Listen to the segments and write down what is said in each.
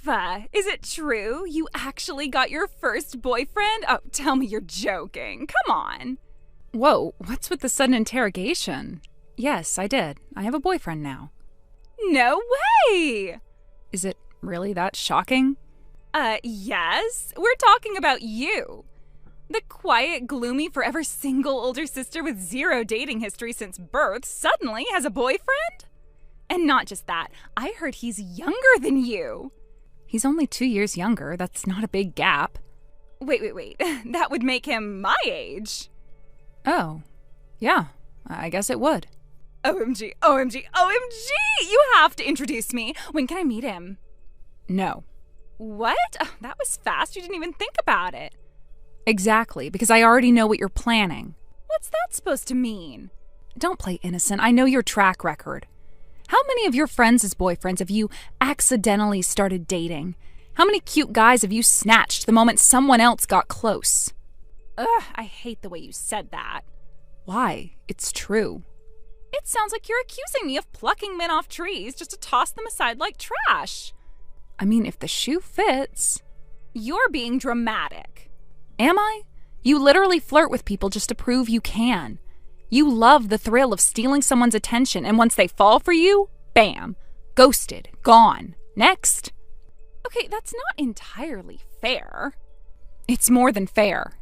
Ava, is it true? You actually got your first boyfriend? Oh, tell me you're joking. Come on. Whoa, what's with the sudden interrogation? Yes, I did. I have a boyfriend now. No way! Is it really that shocking? Yes. We're talking about you. The quiet, gloomy, forever single older sister with zero dating history since birth suddenly has a boyfriend? And not just that, I heard he's younger than you. He's only 2 years younger. That's not a big gap. Wait. That would make him my age. Oh, yeah, I guess it would. OMG. You have to introduce me. When can I meet him? No. What? Oh, that was fast. You didn't even think about it. Exactly, because I already know what you're planning. What's that supposed to mean? Don't play innocent. I know your track record. How many of your friends' boyfriends have you accidentally started dating? How many cute guys have you snatched the moment someone else got close? Ugh, I hate the way you said that. Why? It's true. It sounds like you're accusing me of plucking men off trees just to toss them aside like trash. I mean, if the shoe fits. You're being dramatic. Am I? You literally flirt with people just to prove you can. You love the thrill of stealing someone's attention, and once they fall for you, bam, ghosted, gone. Next. Okay, that's not entirely fair. It's more than fair.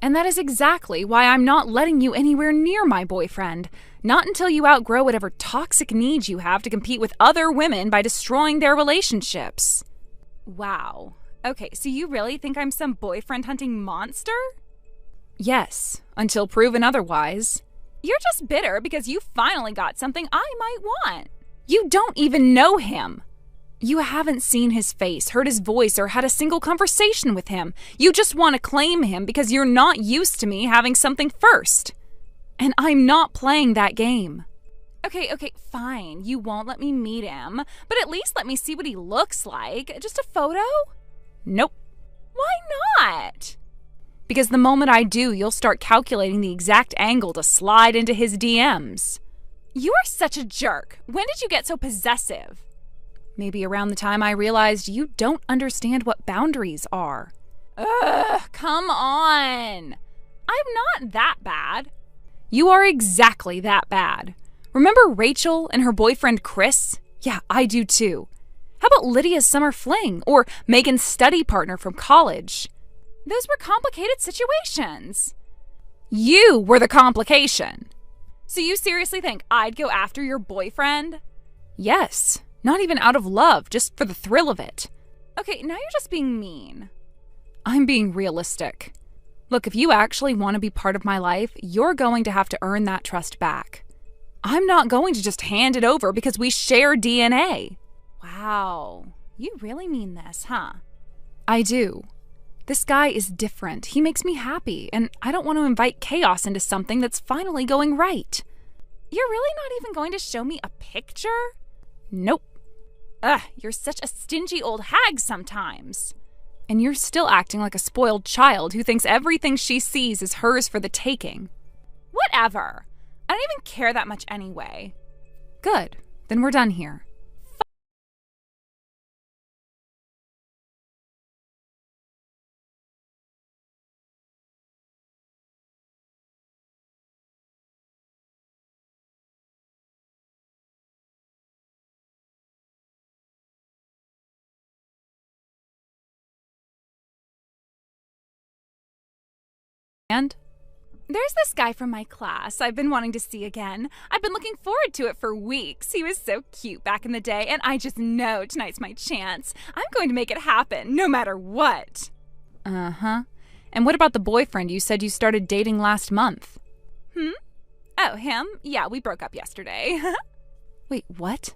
And that is exactly why I'm not letting you anywhere near my boyfriend. Not until you outgrow whatever toxic needs you have to compete with other women by destroying their relationships. Wow. Okay, so you really think I'm some boyfriend-hunting monster? Yes, until proven otherwise. You're just bitter because you finally got something I might want. You don't even know him. You haven't seen his face, heard his voice, or had a single conversation with him. You just want to claim him because you're not used to me having something first. And I'm not playing that game. Okay, fine. You won't let me meet him, but at least let me see what he looks like. Just a photo? Nope. Why not? Because the moment I do, you'll start calculating the exact angle to slide into his DMs. You are such a jerk. When did you get so possessive? Maybe around the time I realized you don't understand what boundaries are. Ugh, come on. I'm not that bad. You are exactly that bad. Remember Rachel and her boyfriend Chris? Yeah, I do too. How about Lydia's summer fling or Megan's study partner from college? Those were complicated situations. You were the complication. So you seriously think I'd go after your boyfriend? Yes. Not even out of love, just for the thrill of it. Okay, now you're just being mean. I'm being realistic. Look, if you actually want to be part of my life, you're going to have to earn that trust back. I'm not going to just hand it over because we share DNA. Wow, you really mean this, huh? I do. This guy is different. He makes me happy, and I don't want to invite chaos into something that's finally going right. You're really not even going to show me a picture? Nope. Ugh, you're such a stingy old hag sometimes. And you're still acting like a spoiled child who thinks everything she sees is hers for the taking. Whatever. I don't even care that much anyway. Good. Then we're done here. And? There's this guy from my class I've been wanting to see again. I've been looking forward to it for weeks. He was so cute back in the day, and I just know tonight's my chance. I'm going to make it happen, no matter what. Uh-huh. And what about the boyfriend you said you started dating last month? Oh, him? Yeah, we broke up yesterday. Wait, what?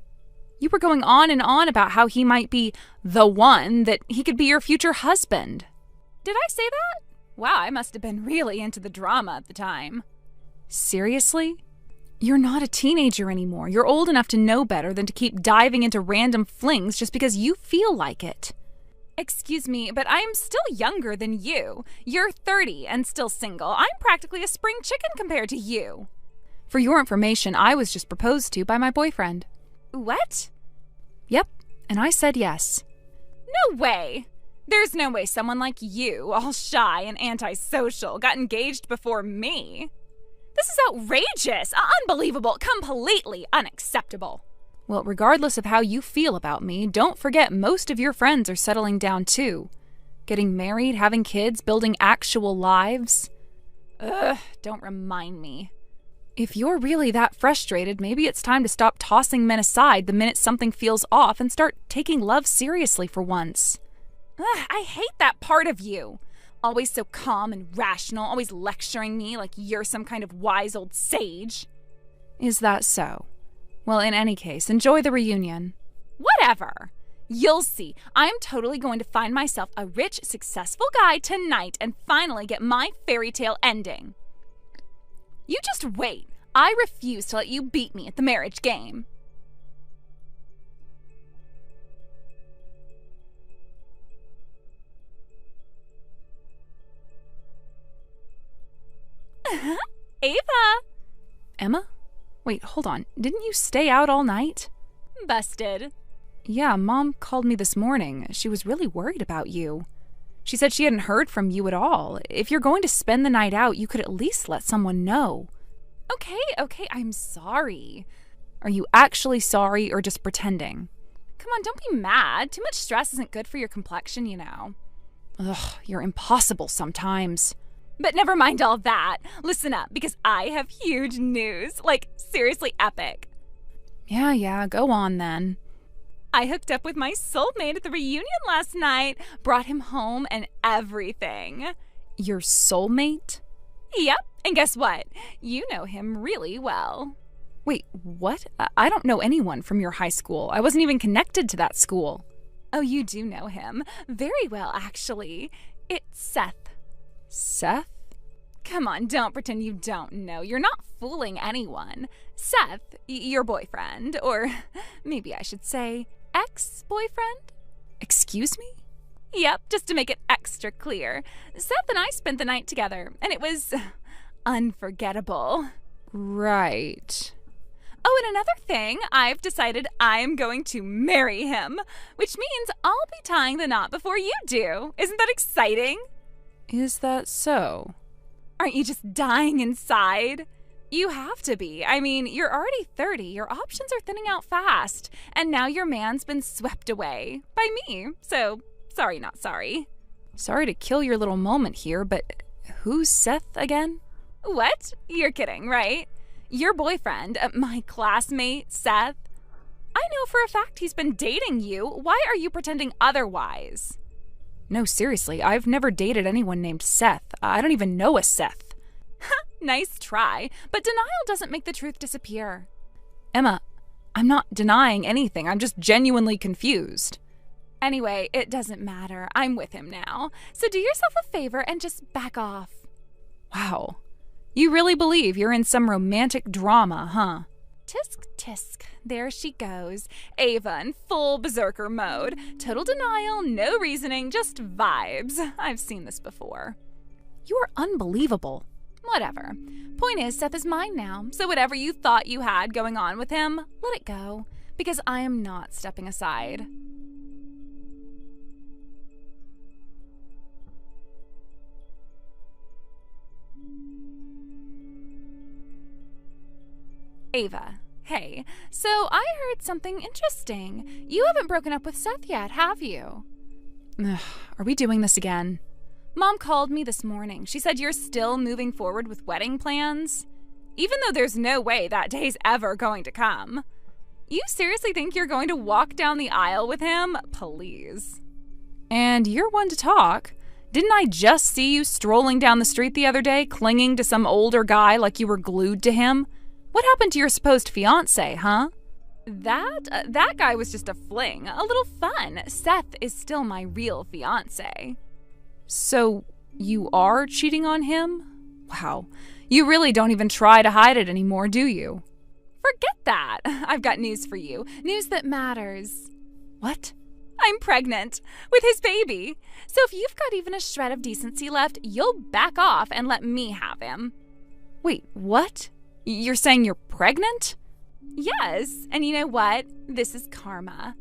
You were going on and on about how he might be the one, that he could be your future husband. Did I say that? Wow, I must have been really into the drama at the time. Seriously? You're not a teenager anymore. You're old enough to know better than to keep diving into random flings just because you feel like it. Excuse me, but I am still younger than you. You're 30 and still single. I'm practically a spring chicken compared to you. For your information, I was just proposed to by my boyfriend. What? Yep, and I said yes. No way! There's no way someone like you, all shy and antisocial, got engaged before me. This is outrageous, unbelievable, completely unacceptable. Well, regardless of how you feel about me, don't forget most of your friends are settling down too. Getting married, having kids, building actual lives. Ugh, don't remind me. If you're really that frustrated, maybe it's time to stop tossing men aside the minute something feels off and start taking love seriously for once. Ugh, I hate that part of you. Always so calm and rational, always lecturing me like you're some kind of wise old sage. Is that so? Well, in any case, enjoy the reunion. Whatever. You'll see. I'm totally going to find myself a rich, successful guy tonight and finally get my fairy tale ending. You just wait. I refuse to let you beat me at the marriage game. Ava! Emma? Wait, hold on. Didn't you stay out all night? Busted. Yeah, Mom called me this morning. She was really worried about you. She said she hadn't heard from you at all. If you're going to spend the night out, you could at least let someone know. Okay, I'm sorry. Are you actually sorry or just pretending? Come on, don't be mad. Too much stress isn't good for your complexion, you know. Ugh, you're impossible sometimes. But never mind all that. Listen up, because I have huge news. Like, seriously epic. Yeah, go on then. I hooked up with my soulmate at the reunion last night. Brought him home and everything. Your soulmate? Yep, and guess what? You know him really well. Wait, what? I don't know anyone from your high school. I wasn't even connected to that school. Oh, you do know him. Very well, actually. It's Seth. Seth? Come on, don't pretend you don't know. You're not fooling anyone. Seth, your boyfriend, or maybe I should say ex-boyfriend? Excuse me? Yep, just to make it extra clear. Seth and I spent the night together, and it was unforgettable. Right. Oh, and another thing, I've decided I'm going to marry him, which means I'll be tying the knot before you do. Isn't that exciting? Is that so? Aren't you just dying inside? You have to be. I mean, you're already 30. Your options are thinning out fast. And now your man's been swept away by me. So, sorry, not sorry. Sorry to kill your little moment here, but who's Seth again? What? You're kidding, right? Your boyfriend, my classmate, Seth. I know for a fact he's been dating you. Why are you pretending otherwise? No, seriously, I've never dated anyone named Seth. I don't even know a Seth. Nice try, but denial doesn't make the truth disappear. Emma, I'm not denying anything. I'm just genuinely confused. Anyway, it doesn't matter. I'm with him now. So do yourself a favor and just back off. Wow. You really believe you're in some romantic drama, huh? Tisk, tisk. There she goes. Ava in full berserker mode. Total denial, no reasoning, just vibes. I've seen this before. You are unbelievable. Whatever. Point is, Seth is mine now. So whatever you thought you had going on with him, let it go. Because I am not stepping aside. Ava, hey, so I heard something interesting. You haven't broken up with Seth yet, have you? Ugh, are we doing this again? Mom called me this morning. She said you're still moving forward with wedding plans, even though there's no way that day's ever going to come. You seriously think you're going to walk down the aisle with him? Please. And you're one to talk. Didn't I just see you strolling down the street the other day, clinging to some older guy like you were glued to him? What happened to your supposed fiancé, huh? That guy was just a fling, a little fun. Seth is still my real fiancé. So, you are cheating on him? Wow. You really don't even try to hide it anymore, do you? Forget that. I've got news for you. News that matters. What? I'm pregnant with his baby. So if you've got even a shred of decency left, you'll back off and let me have him. Wait, what? You're saying you're pregnant? Yes. And you know what? This is karma.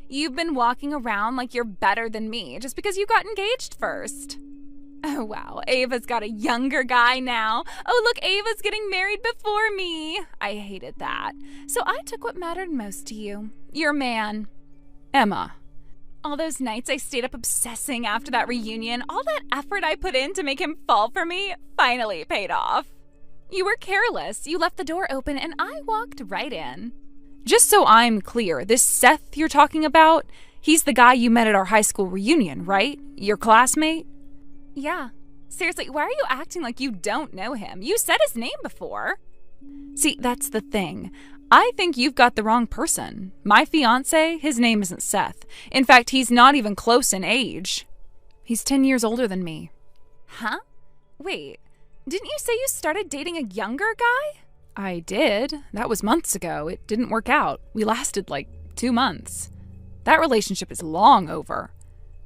You've been walking around like you're better than me just because you got engaged first. Oh, wow. Ava's got a younger guy now. Oh, look, Ava's getting married before me. I hated that. So I took what mattered most to you. Your man. Emma. All those nights I stayed up obsessing after that reunion, all that effort I put in to make him fall for me, finally paid off. You were careless. You left the door open and I walked right in. Just so I'm clear, this Seth you're talking about, he's the guy you met at our high school reunion, right? Your classmate? Yeah. Seriously, why are you acting like you don't know him? You said his name before. See, that's the thing. I think you've got the wrong person. My fiancé, his name isn't Seth. In fact, he's not even close in age. He's 10 years older than me. Huh? Wait, didn't you say you started dating a younger guy? I did. That was months ago. It didn't work out. We lasted like 2 months. That relationship is long over.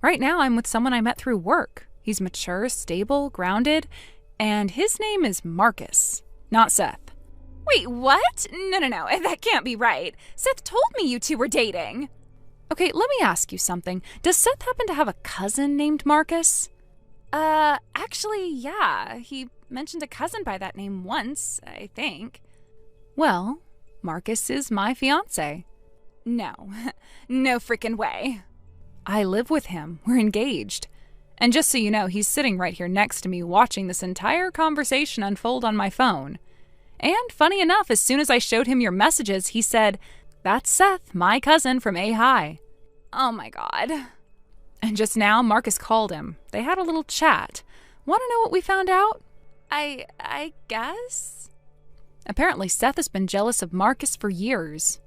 Right now, I'm with someone I met through work. He's mature, stable, grounded, and his name is Marcus, not Seth. Wait, what? No, that can't be right. Seth told me you two were dating. Okay, let me ask you something. Does Seth happen to have a cousin named Marcus? Actually, yeah. He mentioned a cousin by that name once, I think. Well, Marcus is my fiancé. No, no freaking way. I live with him. We're engaged. And just so you know, he's sitting right here next to me watching this entire conversation unfold on my phone. And funny enough, as soon as I showed him your messages, he said, "That's Seth, my cousin from A High." Oh my God. And just now, Marcus called him. They had a little chat. Want to know what we found out? I guess? Apparently, Seth has been jealous of Marcus for years.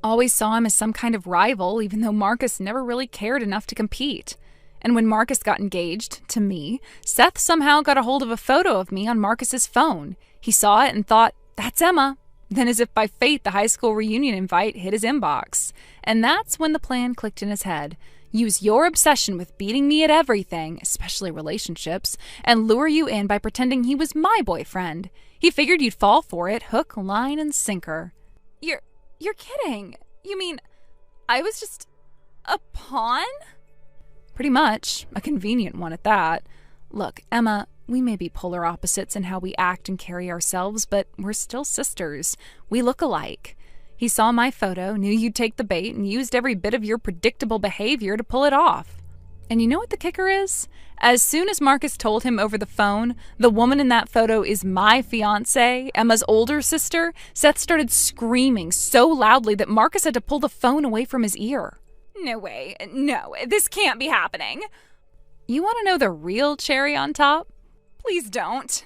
Always saw him as some kind of rival, even though Marcus never really cared enough to compete. And when Marcus got engaged, to me, Seth somehow got a hold of a photo of me on Marcus's phone. He saw it and thought, "That's Emma." Then as if by fate, the high school reunion invite hit his inbox. And that's when the plan clicked in his head. Use your obsession with beating me at everything, especially relationships, and lure you in by pretending he was my boyfriend. He figured you'd fall for it, hook, line, and sinker. You're kidding. You mean I was just a pawn? Pretty much. A convenient one at that. Look, Emma, we may be polar opposites in how we act and carry ourselves, but we're still sisters. We look alike. He saw my photo, knew you'd take the bait, and used every bit of your predictable behavior to pull it off. And you know what the kicker is? As soon as Marcus told him over the phone, the woman in that photo is my fiancée, Emma's older sister, Seth started screaming so loudly that Marcus had to pull the phone away from his ear. No way. No, this can't be happening. You want to know the real cherry on top? Please don't.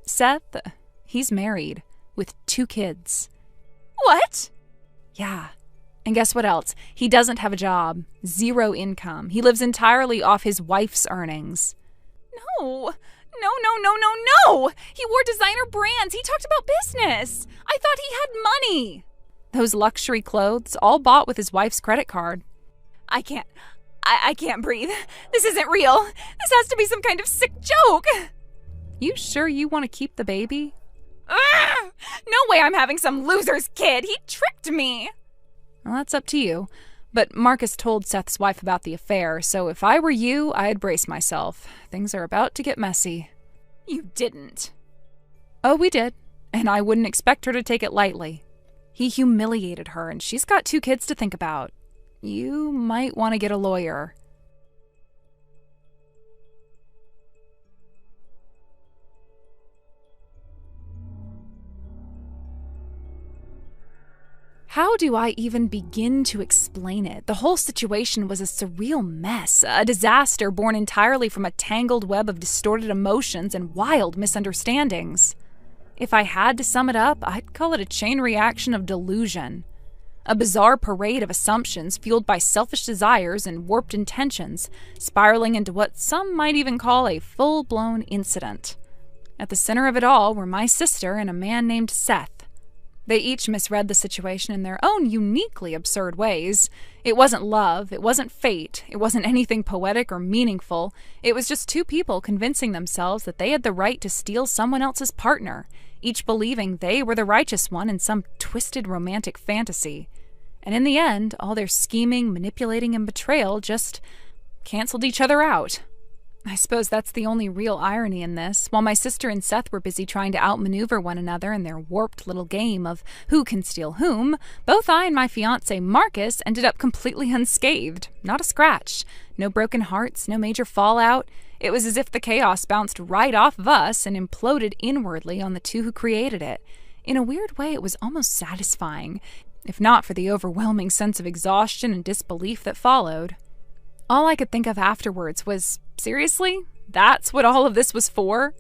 Seth, he's married with 2 kids. What? Yeah. And guess what else? He doesn't have a job. 0 income. He lives entirely off his wife's earnings. No. No. He wore designer brands. He talked about business. I thought he had money. Those luxury clothes, all bought with his wife's credit card. I can't breathe. This isn't real. This has to be some kind of sick joke. You sure you want to keep the baby? Ugh! No way I'm having some loser's kid. He tricked me. Well, that's up to you. But Marcus told Seth's wife about the affair, so if I were you, I'd brace myself. Things are about to get messy. You didn't. Oh, we did. And I wouldn't expect her to take it lightly. He humiliated her, and she's got 2 kids to think about. You might want to get a lawyer. How do I even begin to explain it? The whole situation was a surreal mess, a disaster born entirely from a tangled web of distorted emotions and wild misunderstandings. If I had to sum it up, I'd call it a chain reaction of delusion. A bizarre parade of assumptions fueled by selfish desires and warped intentions, spiraling into what some might even call a full-blown incident. At the center of it all were my sister and a man named Seth. They each misread the situation in their own uniquely absurd ways. It wasn't love, it wasn't fate, it wasn't anything poetic or meaningful. It was just 2 people convincing themselves that they had the right to steal someone else's partner, each believing they were the righteous one in some twisted romantic fantasy. And in the end, all their scheming, manipulating, and betrayal just canceled each other out. I suppose that's the only real irony in this. While my sister and Seth were busy trying to outmaneuver one another in their warped little game of who can steal whom, both I and my fiancé Marcus ended up completely unscathed. Not a scratch. No broken hearts, no major fallout. It was as if the chaos bounced right off of us and imploded inwardly on the two who created it. In a weird way, it was almost satisfying, if not for the overwhelming sense of exhaustion and disbelief that followed. All I could think of afterwards was, seriously? That's what all of this was for?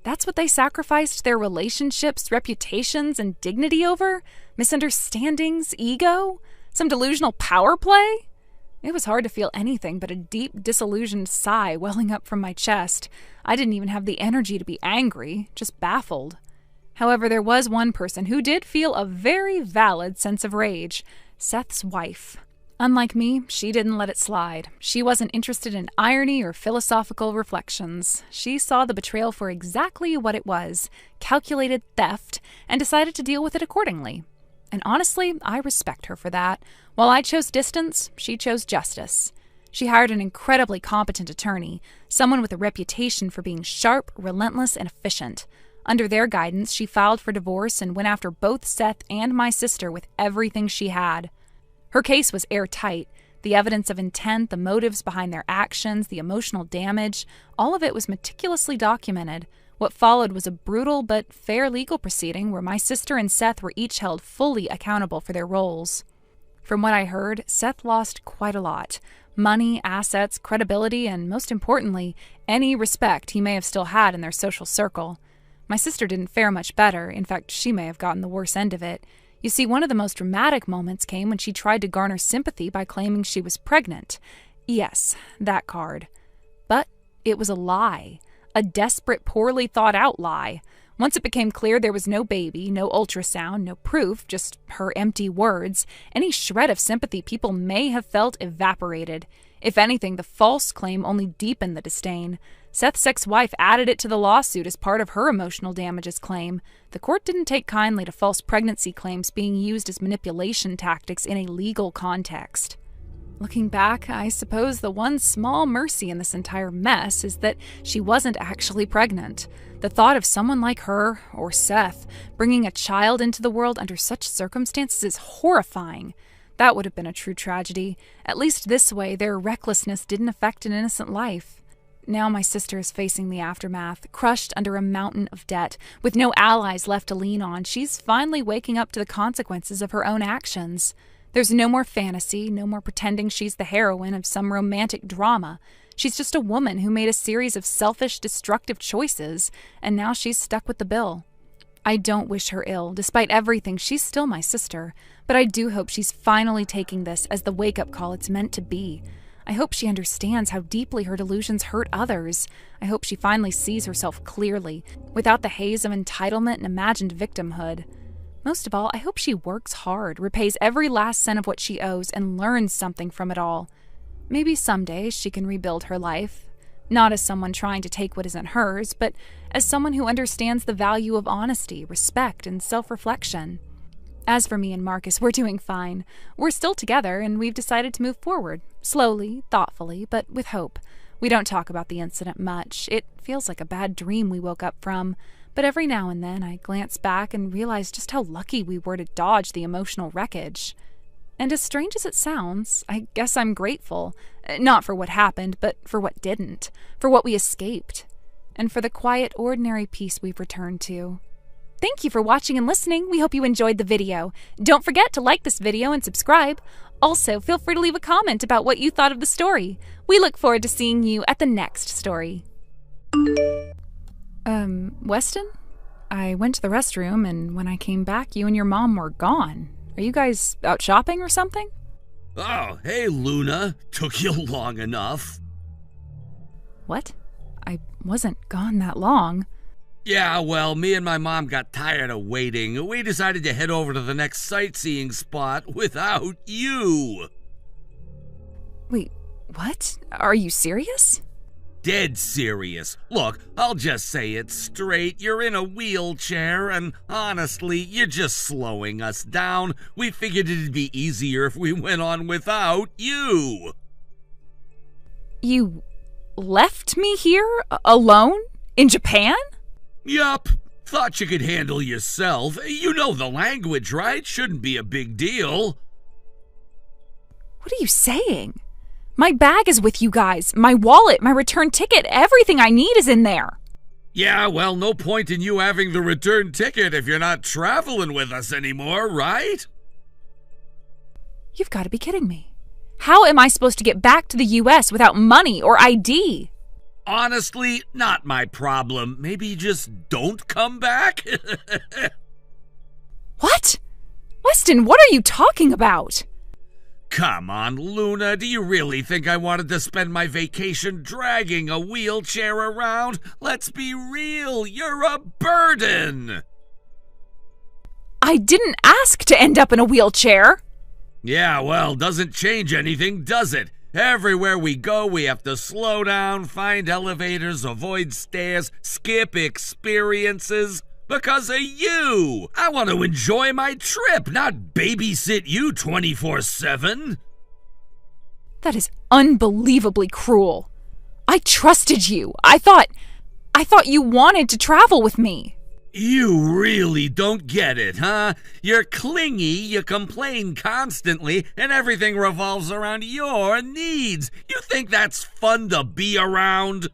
That's what they sacrificed their relationships, reputations, and dignity over? Misunderstandings, ego? Some delusional power play? It was hard to feel anything but a deep, disillusioned sigh welling up from my chest. I didn't even have the energy to be angry, just baffled. However, there was one person who did feel a very valid sense of rage: Seth's wife. Unlike me, she didn't let it slide. She wasn't interested in irony or philosophical reflections. She saw the betrayal for exactly what it was, calculated theft, and decided to deal with it accordingly. And honestly, I respect her for that. While I chose distance, she chose justice. She hired an incredibly competent attorney, someone with a reputation for being sharp, relentless, and efficient. Under their guidance, she filed for divorce and went after both Seth and my sister with everything she had. Her case was airtight. The evidence of intent, the motives behind their actions, the emotional damage, all of it was meticulously documented. What followed was a brutal but fair legal proceeding where my sister and Seth were each held fully accountable for their roles. From what I heard, Seth lost quite a lot. Money, assets, credibility, and most importantly, any respect he may have still had in their social circle. My sister didn't fare much better. In fact, she may have gotten the worse end of it. You see, one of the most dramatic moments came when she tried to garner sympathy by claiming she was pregnant. Yes, that card. But it was a lie. A desperate, poorly thought-out lie. Once it became clear there was no baby, no ultrasound, no proof, just her empty words, any shred of sympathy people may have felt evaporated. If anything, the false claim only deepened the disdain. Seth's ex-wife added it to the lawsuit as part of her emotional damages claim. The court didn't take kindly to false pregnancy claims being used as manipulation tactics in a legal context. Looking back, I suppose the one small mercy in this entire mess is that she wasn't actually pregnant. The thought of someone like her, or Seth, bringing a child into the world under such circumstances is horrifying. That would have been a true tragedy. At least this way, their recklessness didn't affect an innocent life. Now my sister is facing the aftermath, crushed under a mountain of debt. With no allies left to lean on, she's finally waking up to the consequences of her own actions. There's no more fantasy, no more pretending she's the heroine of some romantic drama. She's just a woman who made a series of selfish, destructive choices, and now she's stuck with the bill. I don't wish her ill. Despite everything, she's still my sister. But I do hope she's finally taking this as the wake-up call it's meant to be. I hope she understands how deeply her delusions hurt others. I hope she finally sees herself clearly, without the haze of entitlement and imagined victimhood. Most of all, I hope she works hard, repays every last cent of what she owes, and learns something from it all. Maybe someday she can rebuild her life. Not as someone trying to take what isn't hers, but as someone who understands the value of honesty, respect, and self-reflection. As for me and Marcus, we're doing fine. We're still together, and we've decided to move forward. Slowly, thoughtfully, but with hope. We don't talk about the incident much. It feels like a bad dream we woke up from. But every now and then I glance back and realize just how lucky we were to dodge the emotional wreckage. And as strange as it sounds, I guess I'm grateful. Not for what happened, but for what didn't. For what we escaped. And for the quiet, ordinary peace we've returned to. Thank you for watching and listening. We hope you enjoyed the video. Don't forget to like this video and subscribe. Also, feel free to leave a comment about what you thought of the story. We look forward to seeing you at the next story. Weston? I went to the restroom, and when I came back, you and your mom were gone. Are you guys out shopping or something? Oh, hey, Luna. Took you long enough. What? I wasn't gone that long. Yeah, well, me and my mom got tired of waiting. We decided to head over to the next sightseeing spot without you. Wait, what? Are you serious? dead serious. Look, I'll just say it straight. You're in a wheelchair, and honestly, you're just slowing us down. We figured it'd be easier if we went on without you. You left me here alone in Japan? Yup. Thought you could handle yourself. You know the language, right? Shouldn't be a big deal. What are you saying? My bag is with you guys. My wallet, my return ticket, everything I need is in there. Yeah, well, no point in you having the return ticket if you're not traveling with us anymore, right? You've got to be kidding me. How am I supposed to get back to the U.S. without money or ID? Honestly, not my problem. Maybe you just don't come back? What? Weston, what are you talking about? Come on, Luna, do you really think I wanted to spend my vacation dragging a wheelchair around? Let's be real, you're a burden! I didn't ask to end up in a wheelchair. Yeah, well, doesn't change anything, does it? Everywhere we go, we have to slow down, find elevators, avoid stairs, skip experiences. Because of you! I want to enjoy my trip, not babysit you 24/7. That is unbelievably cruel. I trusted you. I thought you wanted to travel with me. You really don't get it, huh? You're clingy, you complain constantly, and everything revolves around your needs. You think that's fun to be around?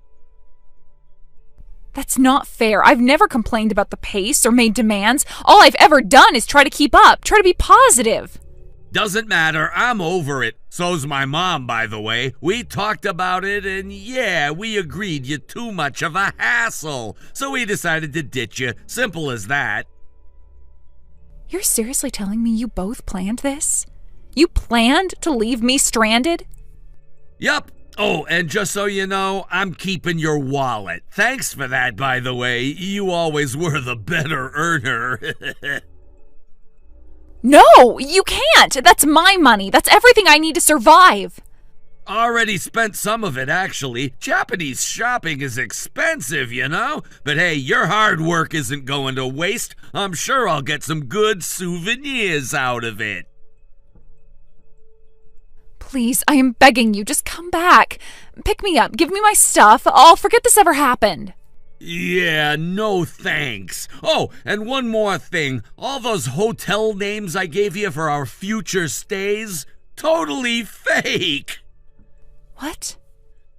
That's not fair. I've never complained about the pace or made demands. All I've ever done is try to keep up, try to be positive. Doesn't matter. I'm over it. So's my mom, by the way. We talked about it, and yeah, we agreed you're too much of a hassle. So we decided to ditch you. Simple as that. You're seriously telling me you both planned this? You planned to leave me stranded? Yup. Oh, and just so you know, I'm keeping your wallet. Thanks for that, by the way. You always were the better earner. No, you can't. That's my money. That's everything I need to survive. Already spent some of it, actually. Japanese shopping is expensive, you know? But hey, your hard work isn't going to waste. I'm sure I'll get some good souvenirs out of it. Please, I am begging you, just come back. Pick me up, give me my stuff. I'll forget this ever happened. Yeah, no thanks. Oh, and one more thing. All those hotel names I gave you for our future stays, totally fake. What?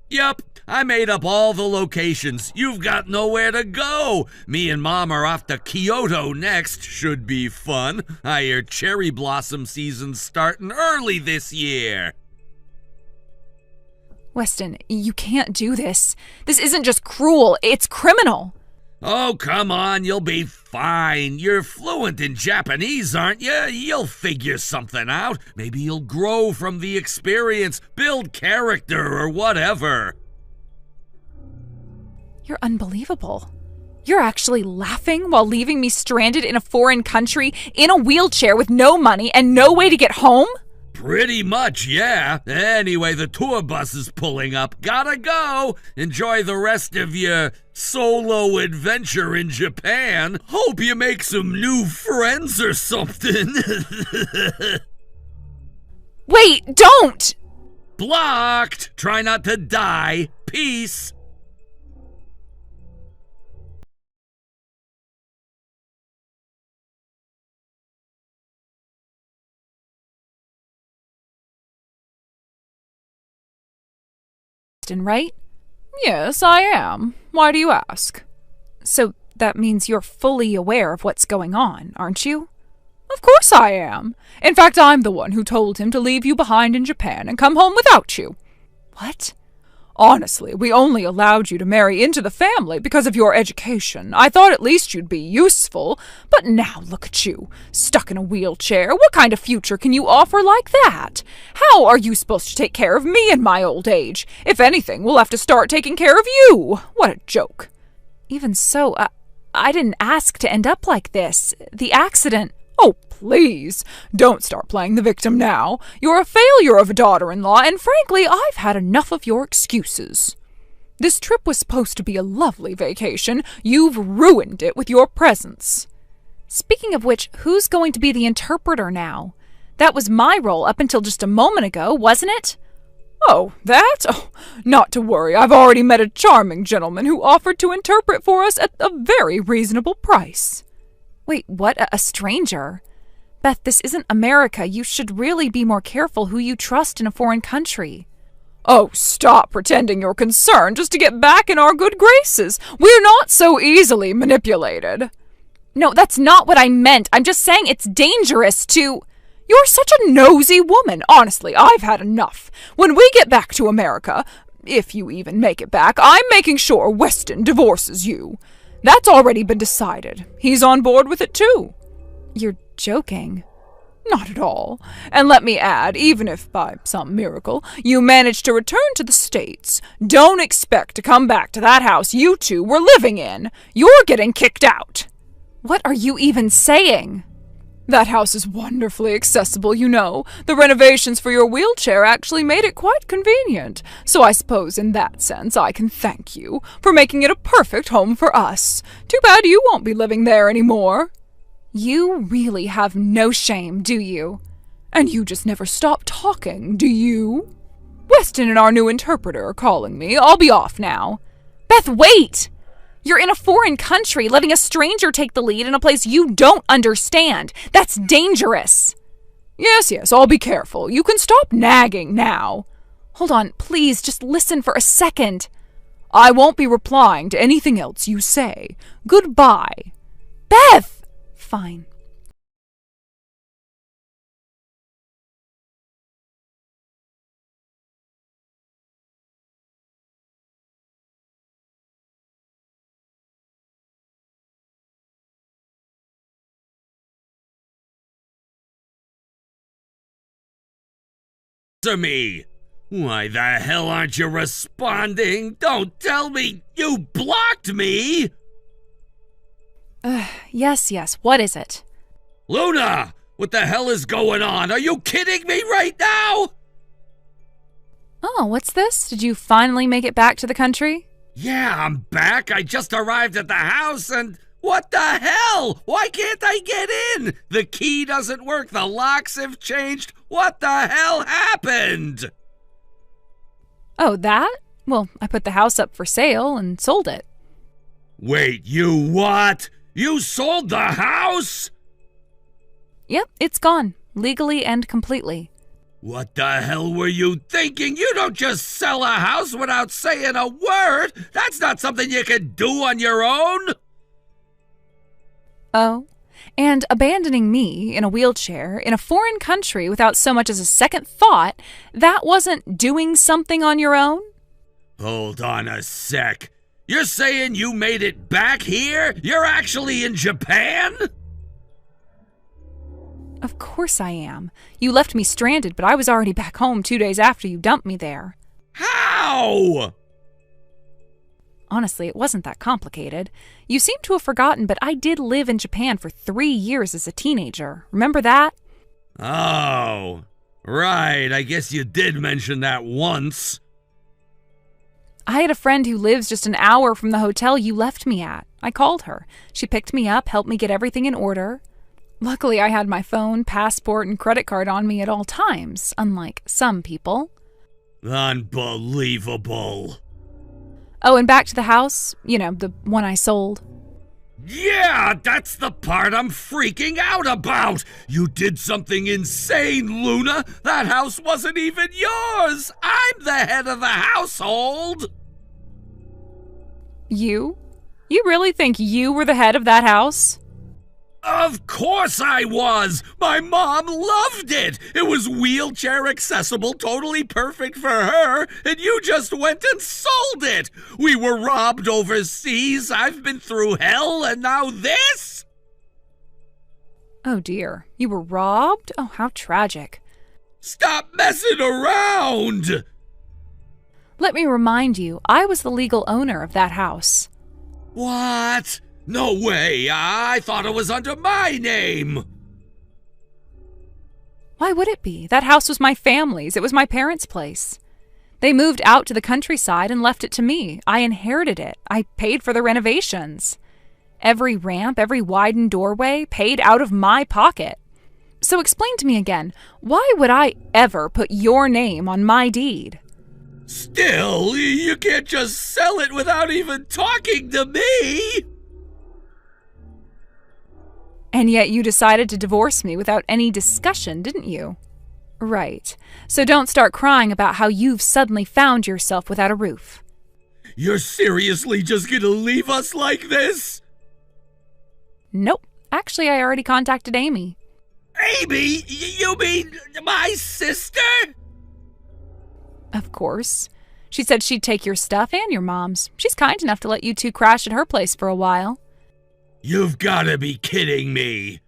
Yup, I made up all the locations. You've got nowhere to go. Me and Mom are off to Kyoto next. Should be fun. I hear cherry blossom season's starting early this year. Weston, you can't do this. This isn't just cruel, it's criminal. Oh, come on, you'll be fine. You're fluent in Japanese, aren't you? You'll figure something out. Maybe you'll grow from the experience, build character, or whatever. You're unbelievable. You're actually laughing while leaving me stranded in a foreign country, in a wheelchair with no money and no way to get home? Pretty much, yeah. Anyway, the tour bus is pulling up. Gotta go. Enjoy the rest of your solo adventure in Japan. Hope you make some new friends or something. Wait, don't! Blocked. Try not to die. Peace. Right? Yes, I am. Why do you ask? So that means you're fully aware of what's going on, aren't you? Of course I am. In fact, I'm the one who told him to leave you behind in Japan and come home without you. What? Honestly, we only allowed you to marry into the family because of your education. I thought at least you'd be useful. But now look at you, stuck in a wheelchair. What kind of future can you offer like that? How are you supposed to take care of me in my old age? If anything, we'll have to start taking care of you. What a joke. Even so, I didn't ask to end up like this. The accident... Oh, please, don't start playing the victim now. You're a failure of a daughter-in-law, and frankly, I've had enough of your excuses. This trip was supposed to be a lovely vacation. You've ruined it with your presence. Speaking of which, who's going to be the interpreter now? That was my role up until just a moment ago, wasn't it? Oh, that? Oh, not to worry. I've already met a charming gentleman who offered to interpret for us at a very reasonable price. Wait, what? A stranger? Beth, this isn't America. You should really be more careful who you trust in a foreign country. Oh, stop pretending you're concerned just to get back in our good graces. We're not so easily manipulated. No, that's not what I meant. I'm just saying it's dangerous to... You're such a nosy woman. Honestly, I've had enough. When we get back to America, if you even make it back, I'm making sure Weston divorces you. That's already been decided. He's on board with it too. You're joking. Not at all. And let me add, even if by some miracle you manage to return to the States, don't expect to come back to that house you two were living in. You're getting kicked out. What are you even saying? That house is wonderfully accessible, you know. The renovations for your wheelchair actually made it quite convenient. So I suppose in that sense I can thank you for making it a perfect home for us. Too bad you won't be living there anymore. You really have no shame, do you? And you just never stop talking, do you? Weston and our new interpreter are calling me. I'll be off now. Beth, wait! You're in a foreign country, letting a stranger take the lead in a place you don't understand. That's dangerous. Yes, I'll be careful. You can stop nagging now. Hold on, please, just listen for a second. I won't be replying to anything else you say. Goodbye. Beth! Fine. To me. Why the hell aren't you responding? Don't tell me you blocked me! Yes. What is it? Luna! What the hell is going on? Are you kidding me right now? Oh, what's this? Did you finally make it back to the country? Yeah, I'm back. I just arrived at the house and... What the hell? Why can't I get in? The key doesn't work. The locks have changed. What the hell happened? Oh, that? Well, I put the house up for sale and sold it. Wait, you what? You sold the house? Yep, it's gone. Legally and completely. What the hell were you thinking? You don't just sell a house without saying a word. That's not something you can do on your own. Oh, and abandoning me in a wheelchair in a foreign country without so much as a second thought, that wasn't doing something on your own? Hold on a sec. You're saying you made it back here? You're actually in Japan? Of course I am. You left me stranded, but I was already back home 2 days after you dumped me there. How? Honestly, it wasn't that complicated. You seem to have forgotten, but I did live in Japan for 3 years as a teenager. Remember that? Oh, right. I guess you did mention that once. I had a friend who lives just an hour from the hotel you left me at. I called her. She picked me up, helped me get everything in order. Luckily, I had my phone, passport, and credit card on me at all times, unlike some people. Unbelievable. Oh, and back to the house, you know, the one I sold. Yeah, that's the part I'm freaking out about. You did something insane, Luna. That house wasn't even yours. I'm the head of the household. You? You really think you were the head of that house? Of course I was! My mom loved it! It was wheelchair accessible, totally perfect for her, and you just went and sold it! We were robbed overseas, I've been through hell, and now this? Oh dear, you were robbed? Oh, how tragic. Stop messing around! Let me remind you, I was the legal owner of that house. What? No way! I thought it was under my name! Why would it be? That house was my family's. It was my parents' place. They moved out to the countryside and left it to me. I inherited it. I paid for the renovations. Every ramp, every widened doorway, paid out of my pocket. So explain to me again, why would I ever put your name on my deed? Still, you can't just sell it without even talking to me! And yet you decided to divorce me without any discussion, didn't you? Right. So don't start crying about how you've suddenly found yourself without a roof. You're seriously just gonna leave us like this? Nope. Actually, I already contacted Amy. Amy? You mean my sister? Of course. She said she'd take your stuff and your mom's. She's kind enough to let you two crash at her place for a while. You've gotta be kidding me.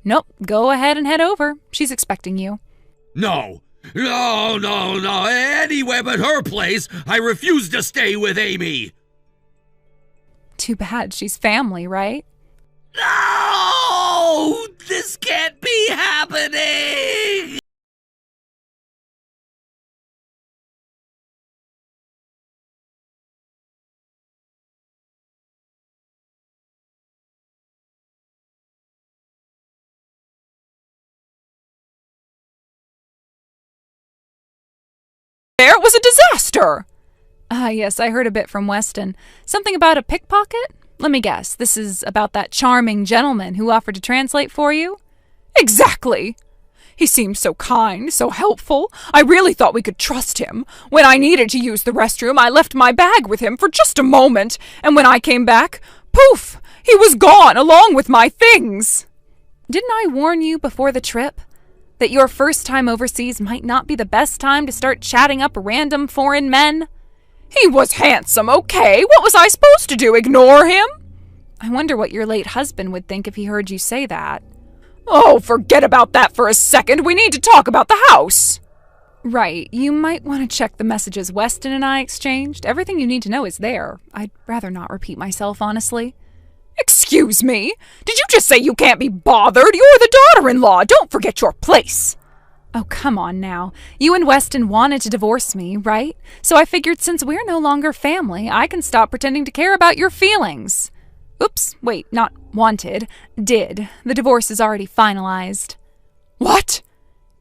Nope. Go ahead and head over. She's expecting you. No. Anywhere but her place. I refuse to stay with Amy. Too bad. She's family, right? No! This can't be happening! It was a disaster! Yes, I heard a bit from Weston. Something about a pickpocket? Let me guess, this is about that charming gentleman who offered to translate for you? Exactly! He seemed so kind, so helpful. I really thought we could trust him. When I needed to use the restroom, I left my bag with him for just a moment, and when I came back, poof! He was gone along with my things! Didn't I warn you before the trip? That your first time overseas might not be the best time to start chatting up random foreign men? He was handsome, okay. What was I supposed to do, ignore him? I wonder what your late husband would think if he heard you say that. Oh, forget about that for a second. We need to talk about the house. Right. You might want to check the messages Weston and I exchanged. Everything you need to know is there. I'd rather not repeat myself, honestly. Excuse me? Did you just say you can't be bothered? You're the daughter-in-law. Don't forget your place. Oh, come on now. You and Weston wanted to divorce me, right? So I figured since we're no longer family, I can stop pretending to care about your feelings. Oops, wait, not wanted. Did. The divorce is already finalized. What?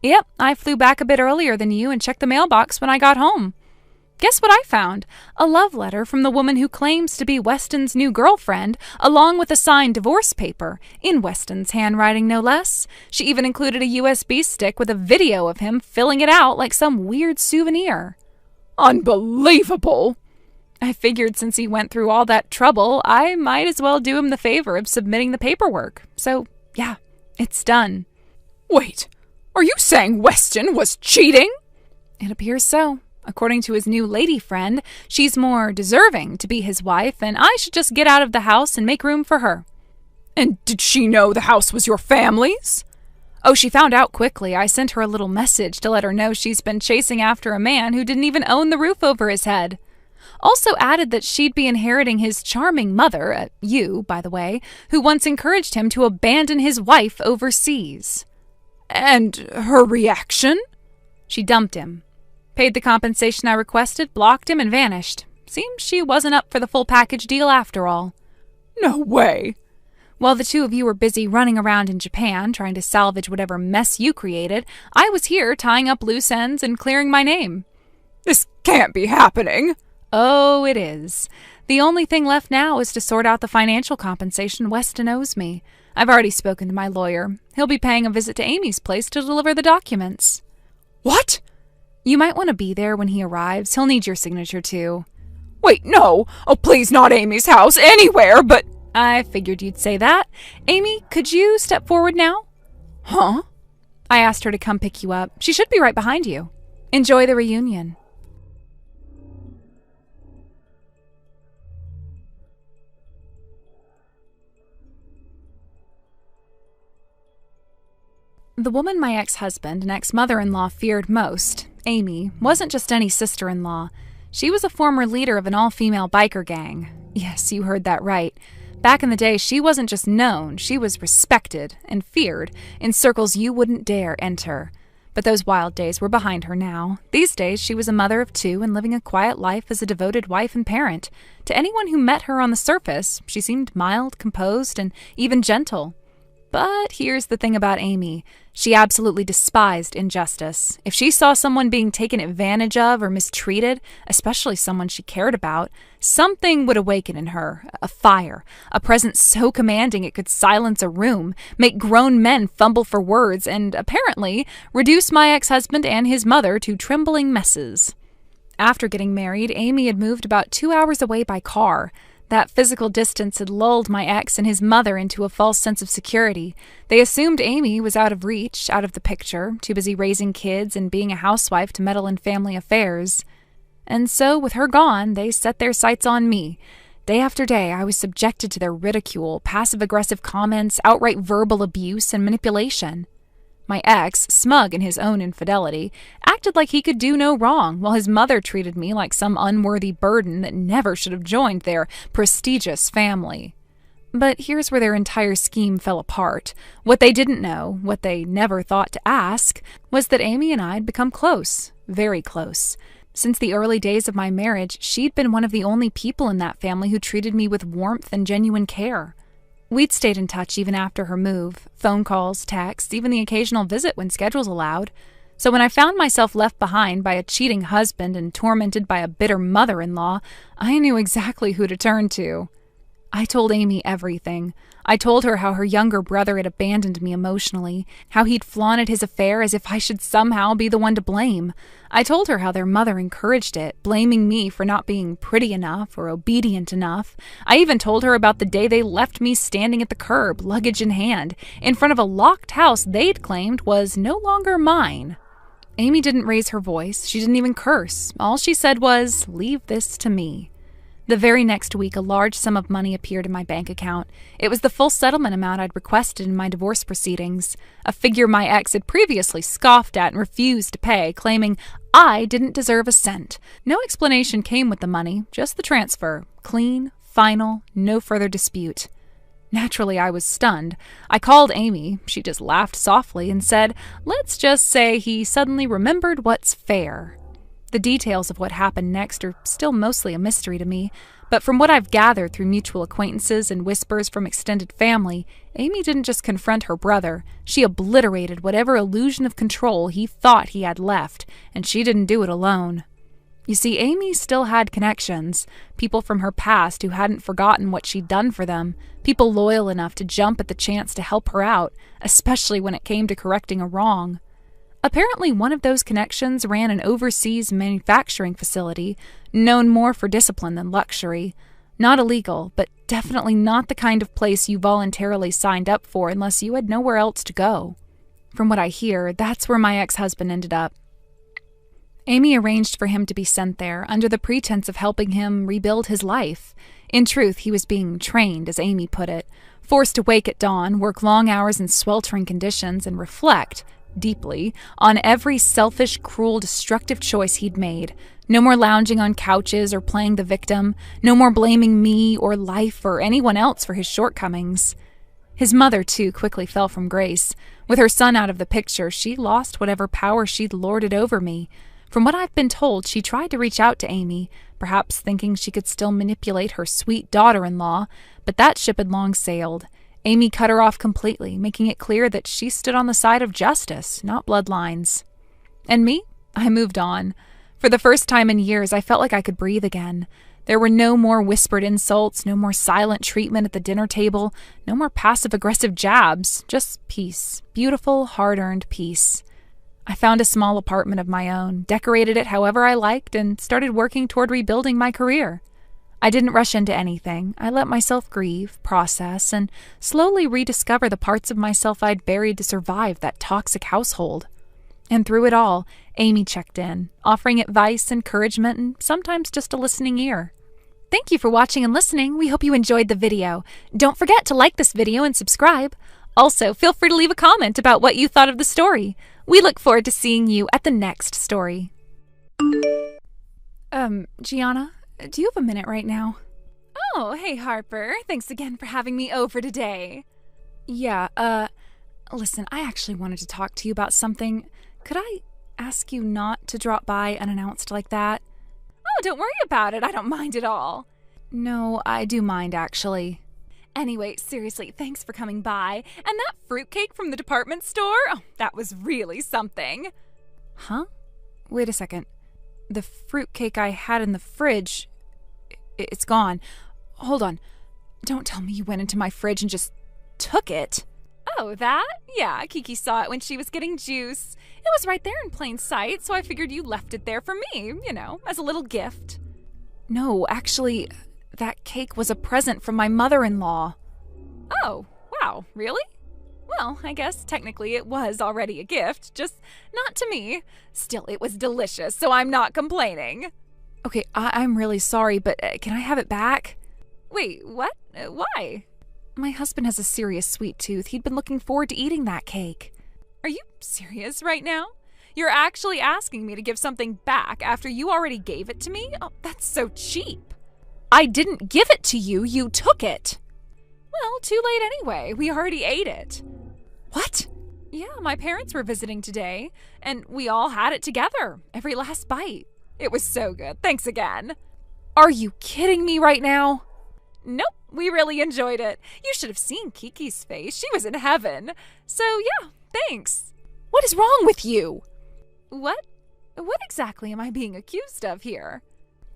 Yep, I flew back a bit earlier than you and checked the mailbox when I got home. Guess what I found? A love letter from the woman who claims to be Weston's new girlfriend, along with a signed divorce paper, in Weston's handwriting no less. She even included a USB stick with a video of him filling it out like some weird souvenir. Unbelievable! I figured since he went through all that trouble, I might as well do him the favor of submitting the paperwork. So, yeah, it's done. Wait, are you saying Weston was cheating? It appears so. According to his new lady friend, she's more deserving to be his wife, and I should just get out of the house and make room for her. And did she know the house was your family's? Oh, she found out quickly. I sent her a little message to let her know she's been chasing after a man who didn't even own the roof over his head. Also added that she'd be inheriting his charming mother, you, by the way, who once encouraged him to abandon his wife overseas. And her reaction? She dumped him. Paid the compensation I requested, blocked him, and vanished. Seems she wasn't up for the full package deal after all. No way. While the two of you were busy running around in Japan, trying to salvage whatever mess you created, I was here tying up loose ends and clearing my name. This can't be happening. Oh, it is. The only thing left now is to sort out the financial compensation Weston owes me. I've already spoken to my lawyer. He'll be paying a visit to Amy's place to deliver the documents. What? You might want to be there when he arrives. He'll need your signature, too. Wait, no. Oh, please, not Amy's house. Anywhere, but... I figured you'd say that. Amy, could you step forward now? Huh? I asked her to come pick you up. She should be right behind you. Enjoy the reunion. The woman my ex-husband and ex-mother-in-law feared most, Amy, wasn't just any sister-in-law. She was a former leader of an all-female biker gang. Yes, you heard that right. Back in the day, she wasn't just known, she was respected and feared in circles you wouldn't dare enter. But those wild days were behind her now. These days, she was a mother of 2 and living a quiet life as a devoted wife and parent. To anyone who met her on the surface, she seemed mild, composed, and even gentle. But here's the thing about Amy. She absolutely despised injustice. If she saw someone being taken advantage of or mistreated, especially someone she cared about, something would awaken in her. A fire. A presence so commanding it could silence a room, make grown men fumble for words, and apparently reduce my ex-husband and his mother to trembling messes. After getting married, Amy had moved about 2 hours away by car. That physical distance had lulled my ex and his mother into a false sense of security. They assumed Amy was out of reach, out of the picture, too busy raising kids and being a housewife to meddle in family affairs. And so, with her gone, they set their sights on me. Day after day, I was subjected to their ridicule, passive-aggressive comments, outright verbal abuse, and manipulation. My ex, smug in his own infidelity, acted like he could do no wrong, while his mother treated me like some unworthy burden that never should have joined their prestigious family. But here's where their entire scheme fell apart. What they didn't know, what they never thought to ask, was that Amy and I had become close, very close. Since the early days of my marriage, she'd been one of the only people in that family who treated me with warmth and genuine care. We'd stayed in touch even after her move, phone calls, texts, even the occasional visit when schedules allowed. So when I found myself left behind by a cheating husband and tormented by a bitter mother-in-law, I knew exactly who to turn to. I told Amy everything. I told her how her younger brother had abandoned me emotionally, how he'd flaunted his affair as if I should somehow be the one to blame. I told her how their mother encouraged it, blaming me for not being pretty enough or obedient enough. I even told her about the day they left me standing at the curb, luggage in hand, in front of a locked house they'd claimed was no longer mine. Amy didn't raise her voice. She didn't even curse. All she said was, "Leave this to me." The very next week, a large sum of money appeared in my bank account. It was the full settlement amount I'd requested in my divorce proceedings, a figure my ex had previously scoffed at and refused to pay, claiming I didn't deserve a cent. No explanation came with the money, just the transfer. Clean, final, no further dispute. Naturally, I was stunned. I called Amy. She just laughed softly and said, "Let's just say he suddenly remembered what's fair." The details of what happened next are still mostly a mystery to me, but from what I've gathered through mutual acquaintances and whispers from extended family, Amy didn't just confront her brother, she obliterated whatever illusion of control he thought he had left, and she didn't do it alone. You see, Amy still had connections, people from her past who hadn't forgotten what she'd done for them, people loyal enough to jump at the chance to help her out, especially when it came to correcting a wrong. Apparently, one of those connections ran an overseas manufacturing facility, known more for discipline than luxury. Not illegal, but definitely not the kind of place you voluntarily signed up for unless you had nowhere else to go. From what I hear, that's where my ex-husband ended up. Amy arranged for him to be sent there under the pretense of helping him rebuild his life. In truth, he was being trained, as Amy put it, forced to wake at dawn, work long hours in sweltering conditions, and reflect deeply on every selfish, cruel, destructive choice he'd made. No more lounging on couches or playing the victim. No more blaming me or life or anyone else for his shortcomings. His mother, too, quickly fell from grace. With her son out of the picture, she lost whatever power she'd lorded over me. From what I've been told, she tried to reach out to Amy, perhaps thinking she could still manipulate her sweet daughter-in-law, but that ship had long sailed. Amy cut her off completely, making it clear that she stood on the side of justice, not bloodlines. And me? I moved on. For the first time in years, I felt like I could breathe again. There were no more whispered insults, no more silent treatment at the dinner table, no more passive-aggressive jabs, just peace, beautiful, hard-earned peace. I found a small apartment of my own, decorated it however I liked, and started working toward rebuilding my career. I didn't rush into anything. I let myself grieve, process, and slowly rediscover the parts of myself I'd buried to survive that toxic household. And through it all, Amy checked in, offering advice, encouragement, and sometimes just a listening ear. Thank you for watching and listening. We hope you enjoyed the video. Don't forget to like this video and subscribe. Also, feel free to leave a comment about what you thought of the story. We look forward to seeing you at the next story. Gianna? Do you have a minute right now? Oh, hey Harper. Thanks again for having me over today. Yeah, listen, I actually wanted to talk to you about something Could I ask you not to drop by unannounced like that? Oh, don't worry about it. I don't mind at all. No, I do mind, actually. Anyway, seriously, thanks for coming by. And that fruitcake from the department store? Oh, that was really something. Huh? Wait a second. The fruitcake I had in the fridge, it's gone. Hold on. Don't tell me you went into my fridge and just took it. Oh, that? Yeah, Kiki saw it when she was getting juice. It was right there in plain sight, so I figured you left it there for me, as a little gift. No, actually, that cake was a present from my mother-in-law. Oh, wow, really? Well, I guess technically it was already a gift, just not to me. Still, it was delicious, so I'm not complaining. Okay, I'm really sorry, but can I have it back? Wait, what? Why? My husband has a serious sweet tooth. He'd been looking forward to eating that cake. Are you serious right now? You're actually asking me to give something back after you already gave it to me? Oh, that's so cheap. I didn't give it to you. You took it. Well, too late anyway. We already ate it. What? Yeah, my parents were visiting today, and we all had it together, every last bite. It was so good. Thanks again. Are you kidding me right now? Nope, we really enjoyed it. You should have seen Kiki's face. She was in heaven. So, yeah, thanks. What is wrong with you? What? What exactly am I being accused of here?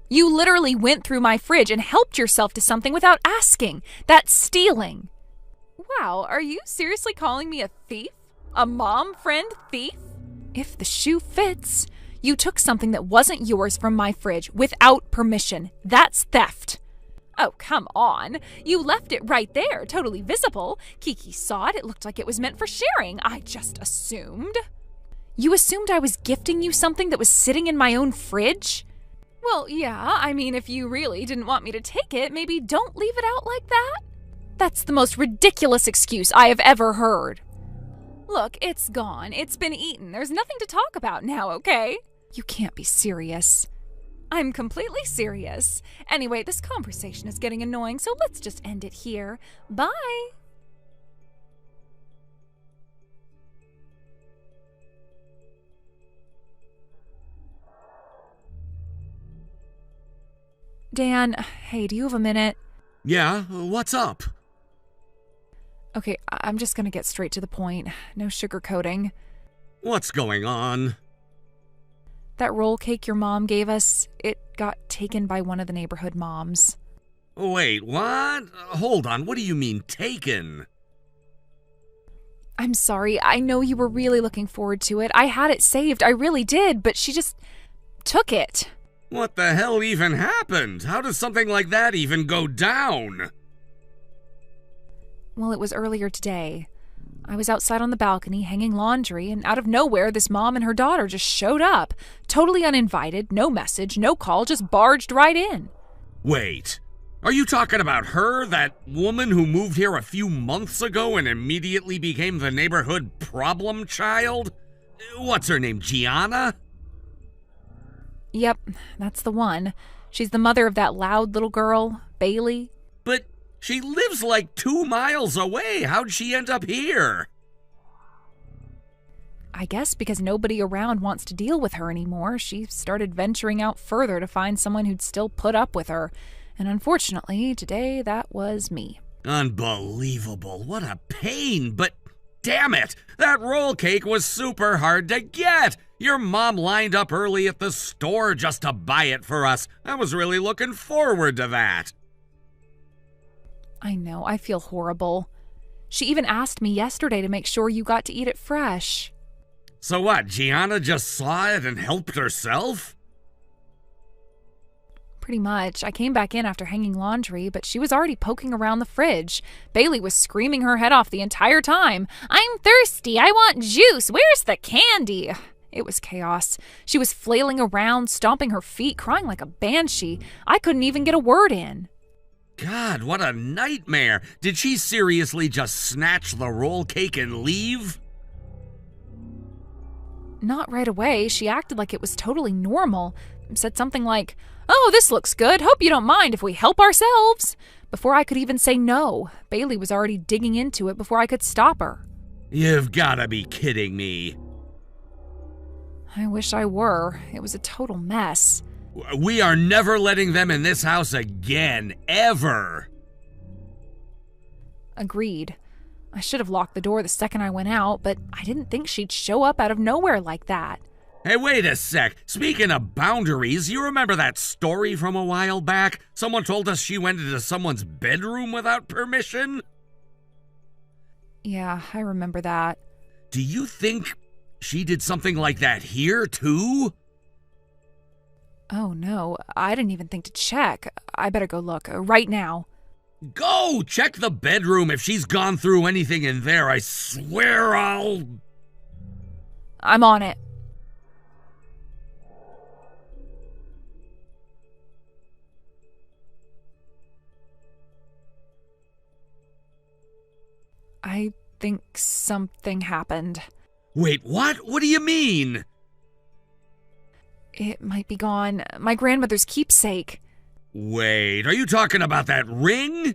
You literally went through my fridge and helped yourself to something without asking. That's stealing. Wow, are you seriously calling me a thief? A mom friend thief? If the shoe fits. You took something that wasn't yours from my fridge without permission. That's theft. Oh, come on. You left it right there, totally visible. Kiki saw it. It looked like it was meant for sharing. I just assumed. You assumed I was gifting you something that was sitting in my own fridge? Well, yeah. I mean, if you really didn't want me to take it, maybe don't leave it out like that. That's the most ridiculous excuse I have ever heard. Look, it's gone. It's been eaten. There's nothing to talk about now, okay? You can't be serious. I'm completely serious. Anyway, this conversation is getting annoying, so let's just end it here. Bye. Dan, hey, do you have a minute? Yeah, what's up? Okay, I'm just gonna get straight to the point. No sugarcoating. What's going on? That roll cake your mom gave us, it got taken by one of the neighborhood moms. Wait, what? Hold on, what do you mean, taken? I'm sorry, I know you were really looking forward to it. I had it saved, I really did, but she just took it. What the hell even happened? How does something like that even go down? Well, it was earlier today. I was outside on the balcony hanging laundry, and out of nowhere, this mom and her daughter just showed up. Totally uninvited, no message, no call, just barged right in. Wait, are you talking about her, that woman who moved here a few months ago and immediately became the neighborhood problem child? What's her name, Gianna? Yep, that's the one. She's the mother of that loud little girl, Bailey. But she lives like 2 miles away. How'd she end up here? I guess because nobody around wants to deal with her anymore, she started venturing out further to find someone who'd still put up with her. And unfortunately, today that was me. Unbelievable. What a pain. But damn it, that roll cake was super hard to get. Your mom lined up early at the store just to buy it for us. I was really looking forward to that. I know, I feel horrible. She even asked me yesterday to make sure you got to eat it fresh. So what, Gianna just saw it and helped herself? Pretty much. I came back in after hanging laundry, but she was already poking around the fridge. Bailey was screaming her head off the entire time. "I'm thirsty. I want juice. Where's the candy?" It was chaos. She was flailing around, stomping her feet, crying like a banshee. I couldn't even get a word in. God, what a nightmare. Did she seriously just snatch the roll cake and leave? Not right away. She acted like it was totally normal. Said something like, "Oh, this looks good. Hope you don't mind if we help ourselves." Before I could even say no, Bailey was already digging into it before I could stop her. You've gotta be kidding me. I wish I were. It was a total mess. We are never letting them in this house again, ever. Agreed. I should have locked the door the second I went out, but I didn't think she'd show up out of nowhere like that. Hey, wait a sec. Speaking of boundaries, you remember that story from a while back? Someone told us she went into someone's bedroom without permission? Yeah, I remember that. Do you think she did something like that here, too? Oh no, I didn't even think to check. I better go look right now. Go! Check the bedroom. If she's gone through anything in there, I swear I'll... I'm on it. I think something happened. Wait, what? What do you mean? It might be gone. My grandmother's keepsake. Wait, are you talking about that ring?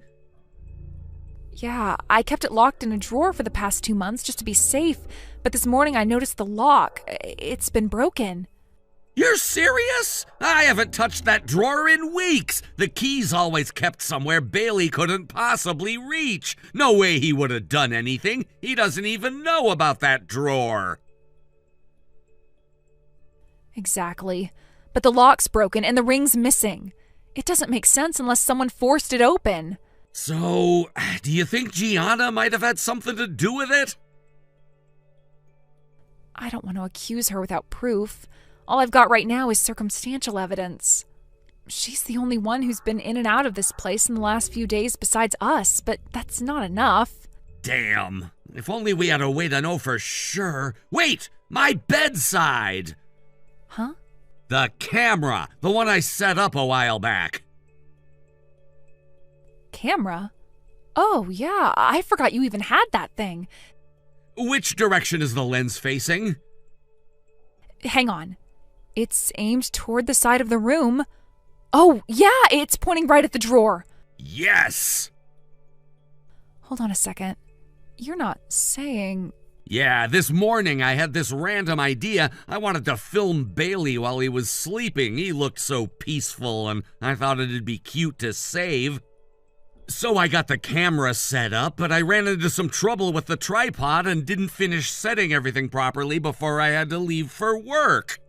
Yeah, I kept it locked in a drawer for the past 2 months just to be safe, but this morning I noticed the lock. It's been broken. You're serious? I haven't touched that drawer in weeks. The key's always kept somewhere Bailey couldn't possibly reach. No way he would have done anything. He doesn't even know about that drawer. Exactly. But the lock's broken and the ring's missing. It doesn't make sense unless someone forced it open. So, do you think Gianna might have had something to do with it? I don't want to accuse her without proof. All I've got right now is circumstantial evidence. She's the only one who's been in and out of this place in the last few days besides us, but that's not enough. Damn. If only we had a way to know for sure. Wait! My bedside! Huh? The camera. The one I set up a while back. Camera? Oh, yeah, I forgot you even had that thing. Which direction is the lens facing? Hang on. It's aimed toward the side of the room. Oh, yeah, it's pointing right at the drawer. Yes! Hold on a second. You're not saying... Yeah, this morning I had this random idea. I wanted to film Bailey while he was sleeping. He looked so peaceful, and I thought it'd be cute to save. So I got the camera set up, but I ran into some trouble with the tripod and didn't finish setting everything properly before I had to leave for work.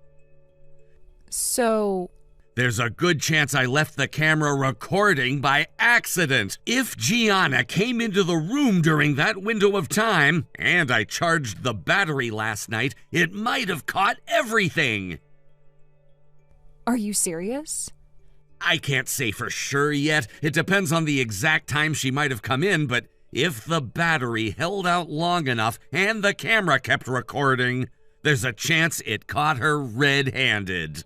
So... There's a good chance I left the camera recording by accident. If Gianna came into the room during that window of time, and I charged the battery last night, it might have caught everything. Are you serious? I can't say for sure yet. It depends on the exact time she might have come in, but if the battery held out long enough and the camera kept recording, there's a chance it caught her red-handed.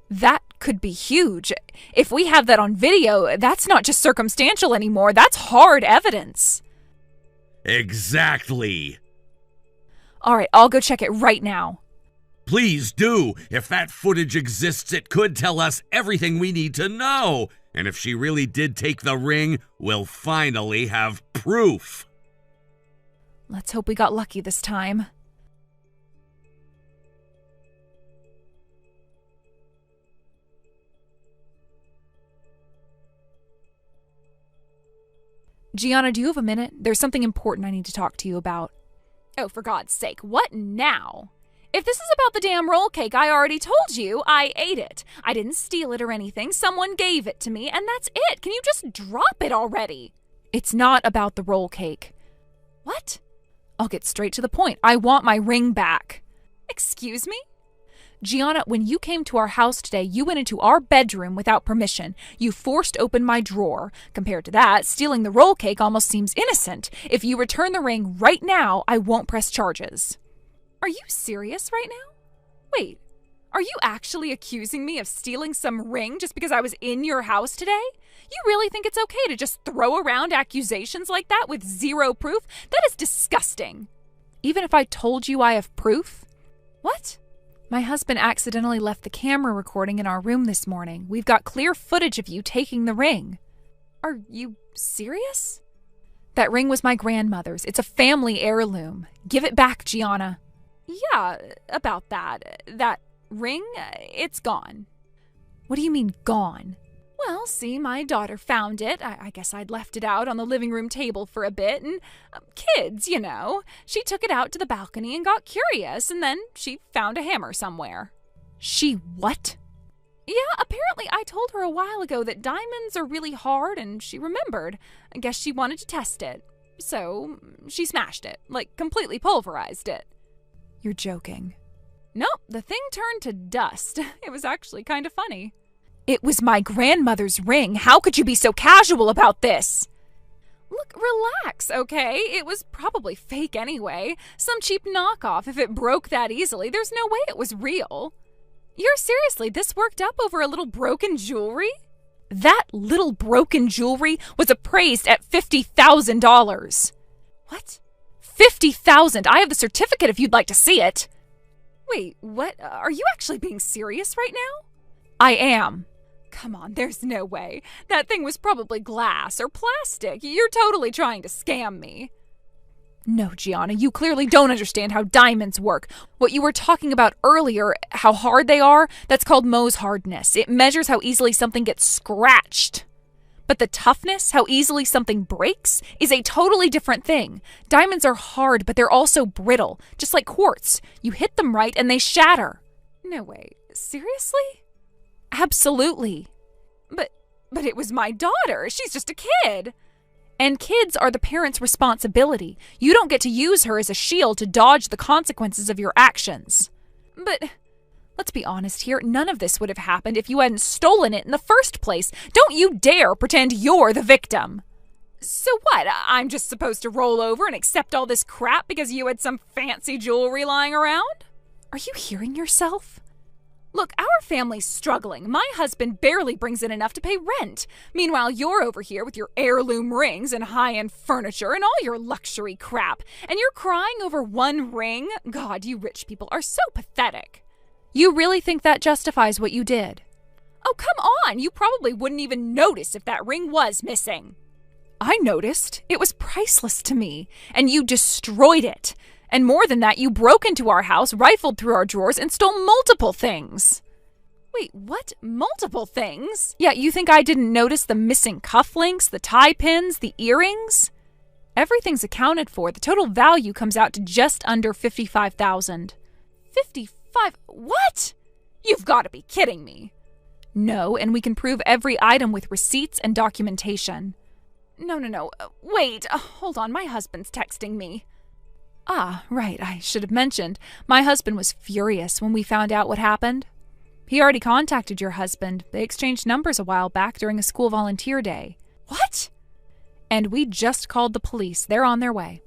That could be huge. If we have that on video, that's not just circumstantial anymore. That's hard evidence. Exactly. All right, I'll go check it right now. Please do. If that footage exists, it could tell us everything we need to know. And if she really did take the ring, we'll finally have proof. Let's hope we got lucky this time. Gianna, do you have a minute? There's something important I need to talk to you about. Oh, for God's sake, what now? If this is about the damn roll cake, I already told you I ate it. I didn't steal it or anything. Someone gave it to me, and that's it. Can you just drop it already? It's not about the roll cake. What? I'll get straight to the point. I want my ring back. Excuse me? Gianna, when you came to our house today, you went into our bedroom without permission. You forced open my drawer. Compared to that, stealing the roll cake almost seems innocent. If you return the ring right now, I won't press charges. Are you serious right now? Wait, are you actually accusing me of stealing some ring just because I was in your house today? You really think it's okay to just throw around accusations like that with zero proof? That is disgusting. Even if I told you I have proof? What? My husband accidentally left the camera recording in our room this morning. We've got clear footage of you taking the ring. Are you serious? That ring was my grandmother's. It's a family heirloom. Give it back, Gianna. Yeah, about that. That ring, it's gone. What do you mean, gone? Well, see, my daughter found it. I guess I'd left it out on the living room table for a bit, and kids, you know. She took it out to the balcony and got curious, and then she found a hammer somewhere. She what? Yeah, apparently I told her a while ago that diamonds are really hard, and she remembered. I guess she wanted to test it. So, she smashed it, like completely pulverized it. You're joking. Nope, the thing turned to dust. It was actually kind of funny. It was my grandmother's ring. How could you be so casual about this? Look, relax, okay? It was probably fake anyway. Some cheap knockoff. If it broke that easily, there's no way it was real. You're seriously this worked up over a little broken jewelry? That little broken jewelry was appraised at $50,000. What? $50,000? I have the certificate if you'd like to see it. Wait, what? Are you actually being serious right now? I am. Come on, there's no way. That thing was probably glass or plastic. You're totally trying to scam me. No, Gianna, you clearly don't understand how diamonds work. What you were talking about earlier, how hard they are, that's called Mohs hardness. It measures how easily something gets scratched. But the toughness, how easily something breaks, is a totally different thing. Diamonds are hard, but they're also brittle, just like quartz. You hit them right and they shatter. No way. Seriously? Absolutely. But it was my daughter. She's just a kid. And kids are the parents' responsibility. You don't get to use her as a shield to dodge the consequences of your actions. But let's be honest here, none of this would have happened if you hadn't stolen it in the first place. Don't you dare pretend you're the victim. So what? I'm just supposed to roll over and accept all this crap because you had some fancy jewelry lying around? Are you hearing yourself? Look, our family's struggling. My husband barely brings in enough to pay rent. Meanwhile, you're over here with your heirloom rings and high-end furniture and all your luxury crap. And you're crying over one ring? God, you rich people are so pathetic. You really think that justifies what you did? Oh, come on. You probably wouldn't even notice if that ring was missing. I noticed. It was priceless to me. And you destroyed it. And more than that, you broke into our house, rifled through our drawers, and stole multiple things. Wait, what? Multiple things? Yeah, you think I didn't notice the missing cufflinks, the tie pins, the earrings? Everything's accounted for. The total value comes out to just under $55,000. 55? What? You've got to be kidding me. No, and we can prove every item with receipts and documentation. No. Wait, hold on. My husband's texting me. Ah, right, I should have mentioned. My husband was furious when we found out what happened. He already contacted your husband. They exchanged numbers a while back during a school volunteer day. What? And we just called the police. They're on their way.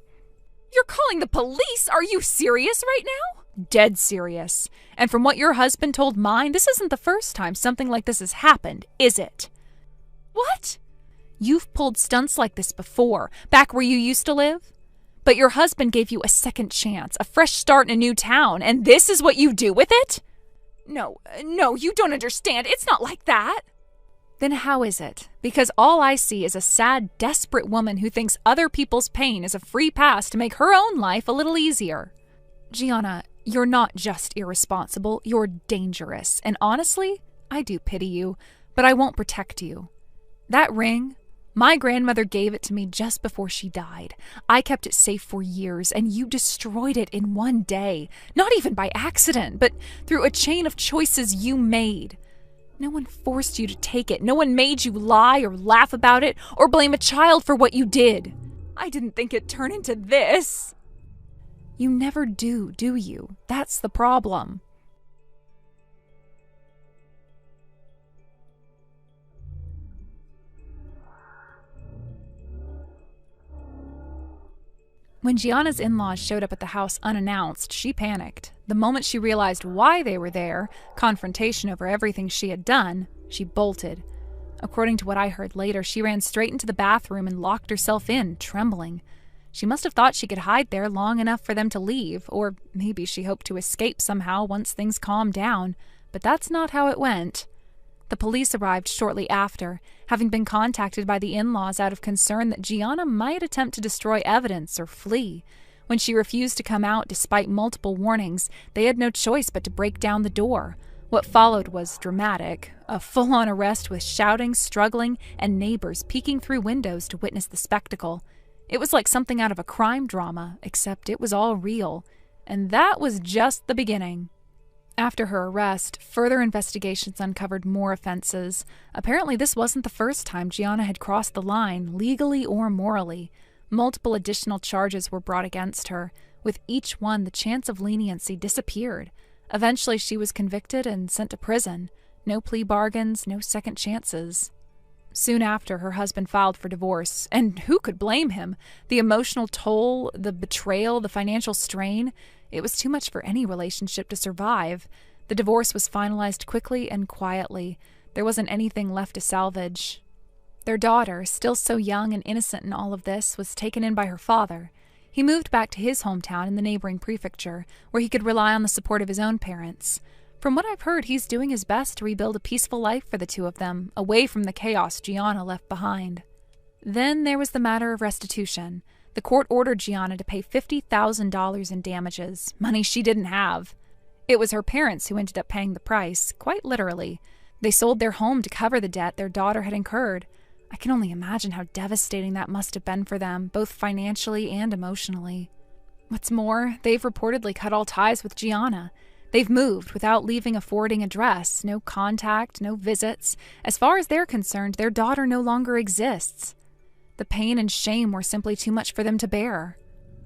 You're calling the police? Are you serious right now? Dead serious. And from what your husband told mine, this isn't the first time something like this has happened, is it? What? You've pulled stunts like this before, back where you used to live. But your husband gave you a second chance, a fresh start in a new town, and this is what you do with it? No, you don't understand. It's not like that. Then how is it? Because all I see is a sad, desperate woman who thinks other people's pain is a free pass to make her own life a little easier. Gianna, you're not just irresponsible, you're dangerous. And honestly, I do pity you, but I won't protect you. That ring... My grandmother gave it to me just before she died. I kept it safe for years, and you destroyed it in one day. Not even by accident, but through a chain of choices you made. No one forced you to take it. No one made you lie or laugh about it or blame a child for what you did. I didn't think it'd turn into this. You never do you? That's the problem. When Gianna's in-laws showed up at the house unannounced, she panicked. The moment she realized why they were there, confrontation over everything she had done, she bolted. According to what I heard later, she ran straight into the bathroom and locked herself in, trembling. She must have thought she could hide there long enough for them to leave, or maybe she hoped to escape somehow once things calmed down. But that's not how it went. The police arrived shortly after, having been contacted by the in-laws out of concern that Gianna might attempt to destroy evidence or flee. When she refused to come out despite multiple warnings, they had no choice but to break down the door. What followed was dramatic, a full-on arrest with shouting, struggling, and neighbors peeking through windows to witness the spectacle. It was like something out of a crime drama, except it was all real. And that was just the beginning. After her arrest, further investigations uncovered more offenses. Apparently, this wasn't the first time Gianna had crossed the line, legally or morally. Multiple additional charges were brought against her. With each one, the chance of leniency disappeared. Eventually, she was convicted and sent to prison. No plea bargains, no second chances. Soon after, her husband filed for divorce, and who could blame him? The emotional toll, the betrayal, the financial strain, it was too much for any relationship to survive. The divorce was finalized quickly and quietly. There wasn't anything left to salvage. Their daughter, still so young and innocent in all of this, was taken in by her father. He moved back to his hometown in the neighboring prefecture, where he could rely on the support of his own parents. From what I've heard, he's doing his best to rebuild a peaceful life for the two of them, away from the chaos Gianna left behind. Then there was the matter of restitution. The court ordered Gianna to pay $50,000 in damages, money she didn't have. It was her parents who ended up paying the price, quite literally. They sold their home to cover the debt their daughter had incurred. I can only imagine how devastating that must have been for them, both financially and emotionally. What's more, they've reportedly cut all ties with Gianna. They've moved without leaving a forwarding address, no contact, no visits. As far as they're concerned, their daughter no longer exists. The pain and shame were simply too much for them to bear.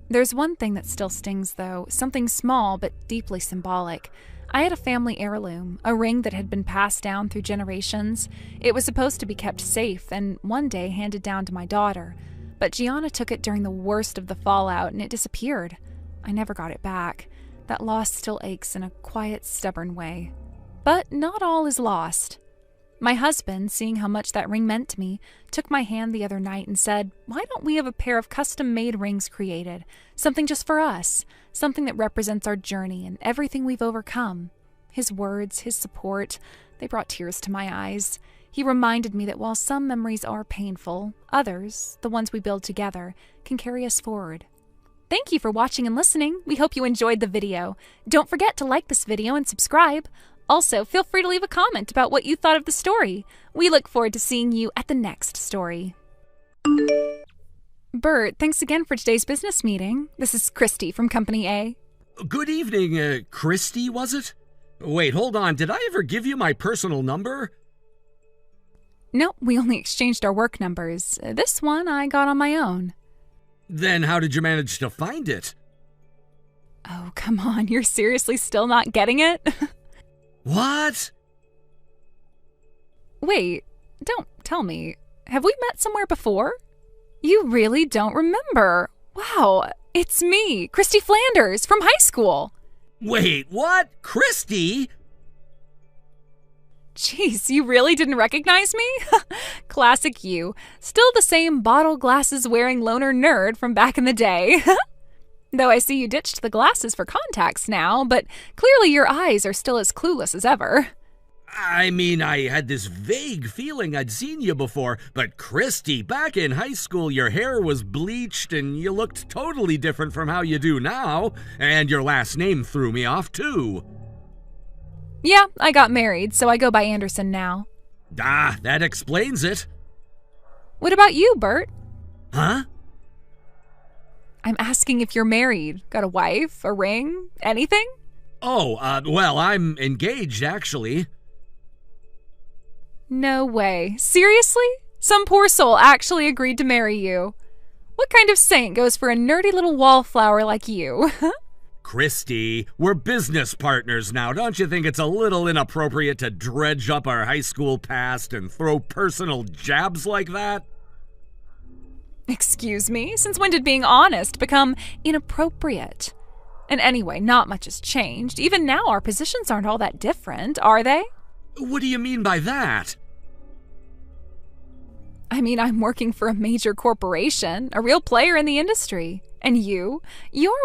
There's one thing that still stings, though, something small but deeply symbolic. I had a family heirloom, a ring that had been passed down through generations. It was supposed to be kept safe and one day handed down to my daughter. But Gianna took it during the worst of the fallout and it disappeared. I never got it back. That loss still aches in a quiet, stubborn way. But not all is lost. My husband, seeing how much that ring meant to me, took my hand the other night and said, "Why don't we have a pair of custom-made rings created? Something just for us. Something that represents our journey and everything we've overcome." His words, his support, they brought tears to my eyes. He reminded me that while some memories are painful, others, the ones we build together, can carry us forward. Thank you for watching and listening. We hope you enjoyed the video. Don't forget to like this video and subscribe. Also, feel free to leave a comment about what you thought of the story. We look forward to seeing you at the next story. Bert, thanks again for today's business meeting. This is Christy from Company A. Good evening, Christy, was it? Wait, hold on. Did I ever give you my personal number? No, we only exchanged our work numbers. This one I got on my own. Then how did you manage to find it? Oh, come on. You're seriously still not getting it? What? Wait, don't tell me. Have we met somewhere before? You really don't remember. Wow, it's me, Christy Flanders, from high school. Wait, what? Christy? Jeez, you really didn't recognize me? Classic you. Still the same bottle glasses wearing loner nerd from back in the day. Though I see you ditched the glasses for contacts now, but clearly your eyes are still as clueless as ever. I mean, I had this vague feeling I'd seen you before, but Christy, back in high school, your hair was bleached and you looked totally different from how you do now, and your last name threw me off too. Yeah, I got married, so I go by Anderson now. Ah, that explains it. What about you, Bert? Huh? I'm asking if you're married. Got a wife, a ring, anything? Oh, well, I'm engaged, actually. No way. Seriously? Some poor soul actually agreed to marry you. What kind of saint goes for a nerdy little wallflower like you? Christy, we're business partners now. Don't you think it's a little inappropriate to dredge up our high school past and throw personal jabs like that? Excuse me? Since when did being honest become inappropriate? And anyway, not much has changed. Even now, our positions aren't all that different, are they? What do you mean by that? I mean, I'm working for a major corporation, a real player in the industry. And you're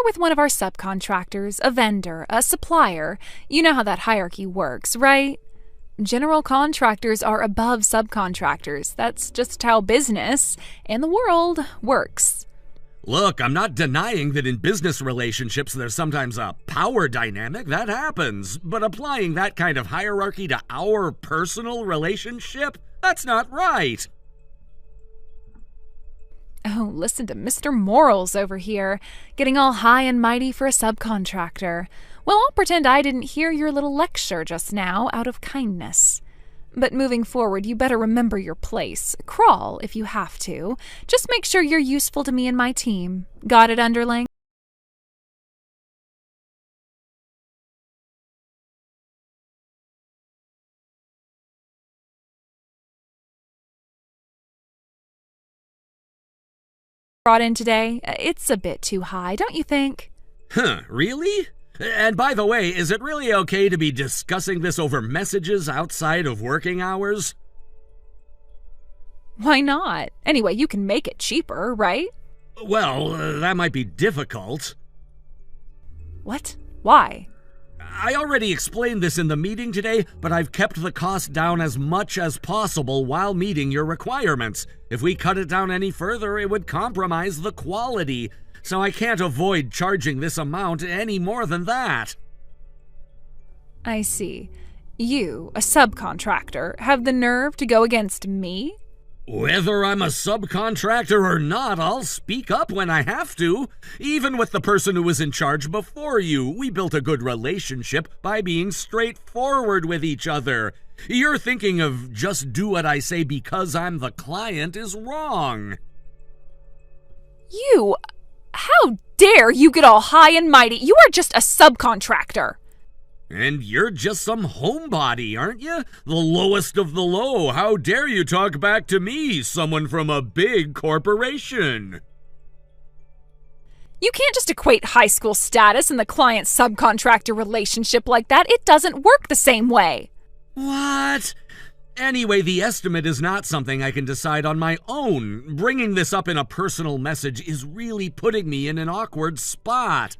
with one of our subcontractors, a vendor, a supplier. You know how that hierarchy works, right? General contractors are above subcontractors. That's just how business and the world works. Look, I'm not denying that in business relationships there's sometimes a power dynamic. That happens. But applying that kind of hierarchy to our personal relationship? That's not right. Oh, listen to Mr. Morals over here, getting all high and mighty for a subcontractor. Well, I'll pretend I didn't hear your little lecture just now out of kindness. But moving forward, you better remember your place. Crawl if you have to. Just make sure you're useful to me and my team. Got it, underling? Brought in today, it's a bit too high, don't you think? Huh, really? And by the way, is it really okay to be discussing this over messages outside of working hours? Why not? Anyway, you can make it cheaper, right? Well, that might be difficult. What? Why? I already explained this in the meeting today, but I've kept the cost down as much as possible while meeting your requirements. If we cut it down any further, it would compromise the quality. So I can't avoid charging this amount any more than that. I see. You, a subcontractor, have the nerve to go against me? Whether I'm a subcontractor or not, I'll speak up when I have to. Even with the person who was in charge before you, we built a good relationship by being straightforward with each other. You're thinking of just do what I say because I'm the client is wrong. You... How dare you get all high and mighty? You are just a subcontractor. And you're just some homebody, aren't you? The lowest of the low. How dare you talk back to me, someone from a big corporation? You can't just equate high school status and the client-subcontractor relationship like that. It doesn't work the same way. What? Anyway, the estimate is not something I can decide on my own. Bringing this up in a personal message is really putting me in an awkward spot.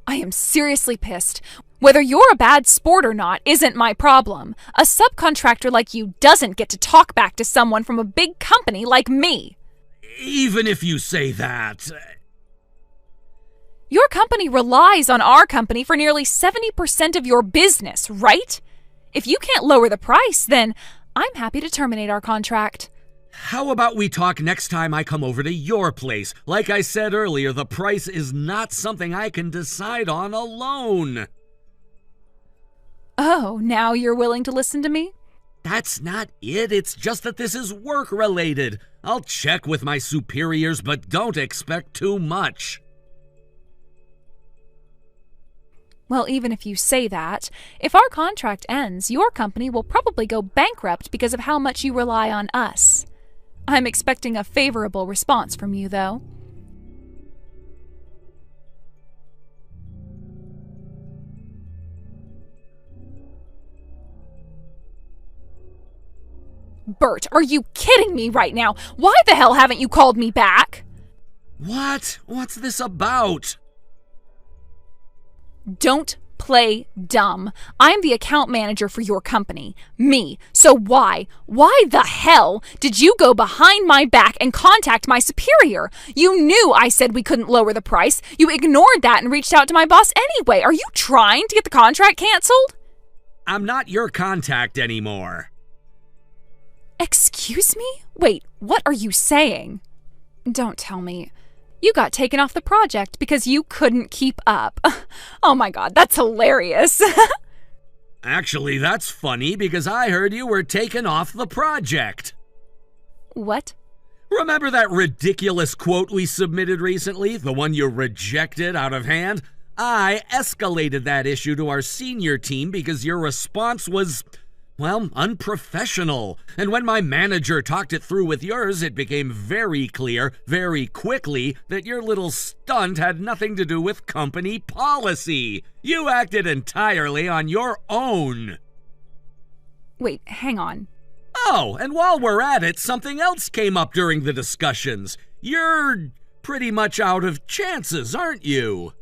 I am seriously pissed. Whether you're a bad sport or not isn't my problem. A subcontractor like you doesn't get to talk back to someone from a big company like me. Even if you say that... Your company relies on our company for nearly 70% of your business, right? If you can't lower the price, then I'm happy to terminate our contract. How about we talk next time I come over to your place? Like I said earlier, the price is not something I can decide on alone. Oh, now you're willing to listen to me? That's not it. It's just that this is work-related. I'll check with my superiors, but don't expect too much. Well, even if you say that, if our contract ends, your company will probably go bankrupt because of how much you rely on us. I'm expecting a favorable response from you, though. Bert, are you kidding me right now? Why the hell haven't you called me back? What? What's this about? Don't play dumb. I'm the account manager for your company. Me. So why the hell did you go behind my back and contact my superior? You knew I said we couldn't lower the price. You ignored that and reached out to my boss anyway. Are you trying to get the contract canceled? I'm not your contact anymore. Excuse me? Wait, what are you saying? Don't tell me. You got taken off the project because you couldn't keep up. Oh my God, that's hilarious. Actually, that's funny because I heard you were taken off the project. What? Remember that ridiculous quote we submitted recently? The one you rejected out of hand? I escalated that issue to our senior team because your response was... well, unprofessional. And when my manager talked it through with yours, it became very clear, very quickly, that your little stunt had nothing to do with company policy. You acted entirely on your own. Wait, hang on. Oh, and while we're at it, something else came up during the discussions. You're pretty much out of chances, aren't you?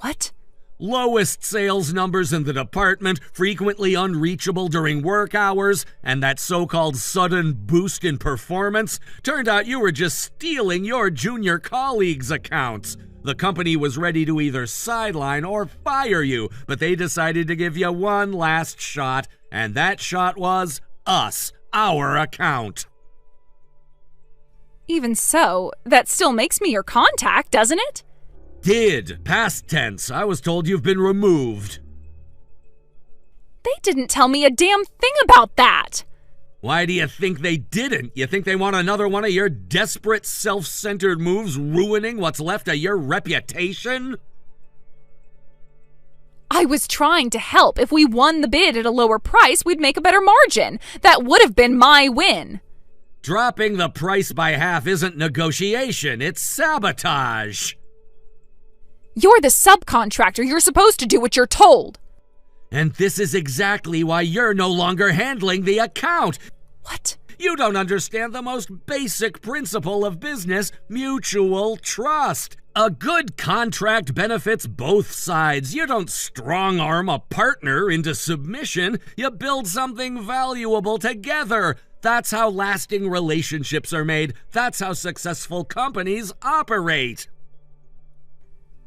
What? Lowest sales numbers in the department, frequently unreachable during work hours, and that so-called sudden boost in performance. Turned out you were just stealing your junior colleagues' accounts. The company was ready to either sideline or fire you, but they decided to give you one last shot, and that shot was us, our account. Even so, that still makes me your contact, doesn't it? Did. Past tense. I was told you've been removed. They didn't tell me a damn thing about that. Why do you think they didn't? You think they want another one of your desperate, self-centered moves ruining what's left of your reputation? I was trying to help. If we won the bid at a lower price, we'd make a better margin. That would have been my win. Dropping the price by half isn't negotiation, it's sabotage. You're the subcontractor. You're supposed to do what you're told. And this is exactly why you're no longer handling the account. What? You don't understand the most basic principle of business, mutual trust. A good contract benefits both sides. You don't strong-arm a partner into submission. You build something valuable together. That's how lasting relationships are made. That's how successful companies operate.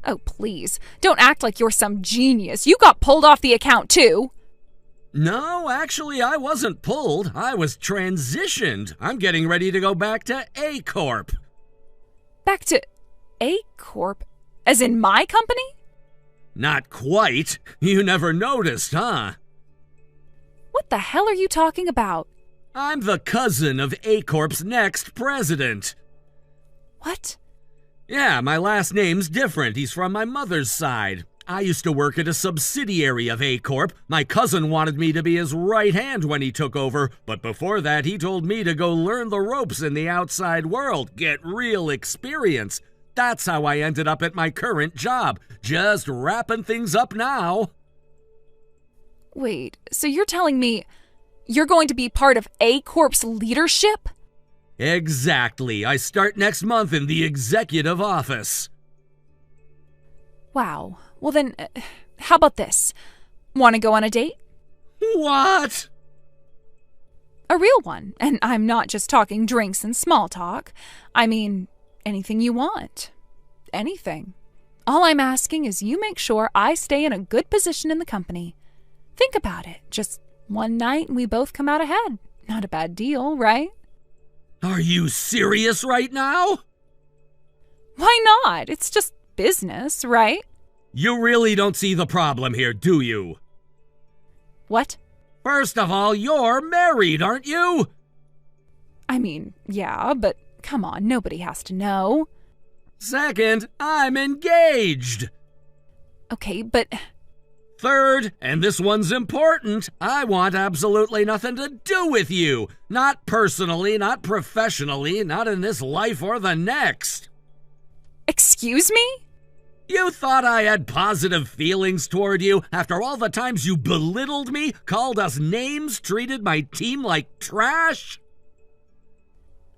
Oh, please. Don't act like you're some genius. You got pulled off the account, too. No, actually, I wasn't pulled. I was transitioned. I'm getting ready to go back to A Corp. Back to A Corp? As in my company? Not quite. You never noticed, huh? What the hell are you talking about? I'm the cousin of A Corp's next president. What? Yeah, my last name's different. He's from my mother's side. I used to work at a subsidiary of A Corp. My cousin wanted me to be his right hand when he took over, but before that he told me to go learn the ropes in the outside world, get real experience. That's how I ended up at my current job, just wrapping things up now. Wait, so you're telling me you're going to be part of A Corp's leadership? Exactly. I start next month in the executive office. Wow. Well then, how about this? Want to go on a date? What? A real one. And I'm not just talking drinks and small talk. I mean, anything you want. Anything. All I'm asking is you make sure I stay in a good position in the company. Think about it. Just one night and we both come out ahead. Not a bad deal, right? Are you serious right now? Why not? It's just business, right? You really don't see the problem here, do you? What? First of all, you're married, aren't you? I mean, yeah, but come on, nobody has to know. Second, I'm engaged. Okay, but... Third, and this one's important, I want absolutely nothing to do with you. Not personally, not professionally, not in this life or the next. Excuse me? You thought I had positive feelings toward you after all the times you belittled me, called us names, treated my team like trash?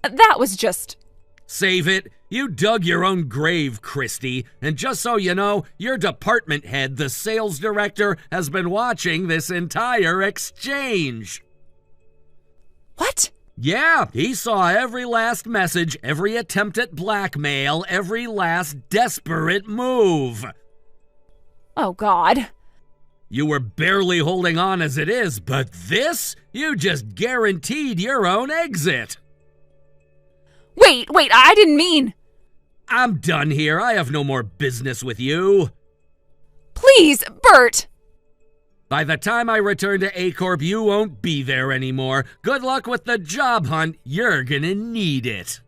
That was just... Save it. You dug your own grave, Christy. And just so you know, your department head, the sales director, has been watching this entire exchange. What? Yeah, he saw every last message, every attempt at blackmail, every last desperate move. Oh, God. You were barely holding on as it is, but this? You just guaranteed your own exit. Wait, I didn't mean... I'm done here. I have no more business with you. Please, Bert! By the time I return to A Corp, you won't be there anymore. Good luck with the job hunt. You're gonna need it.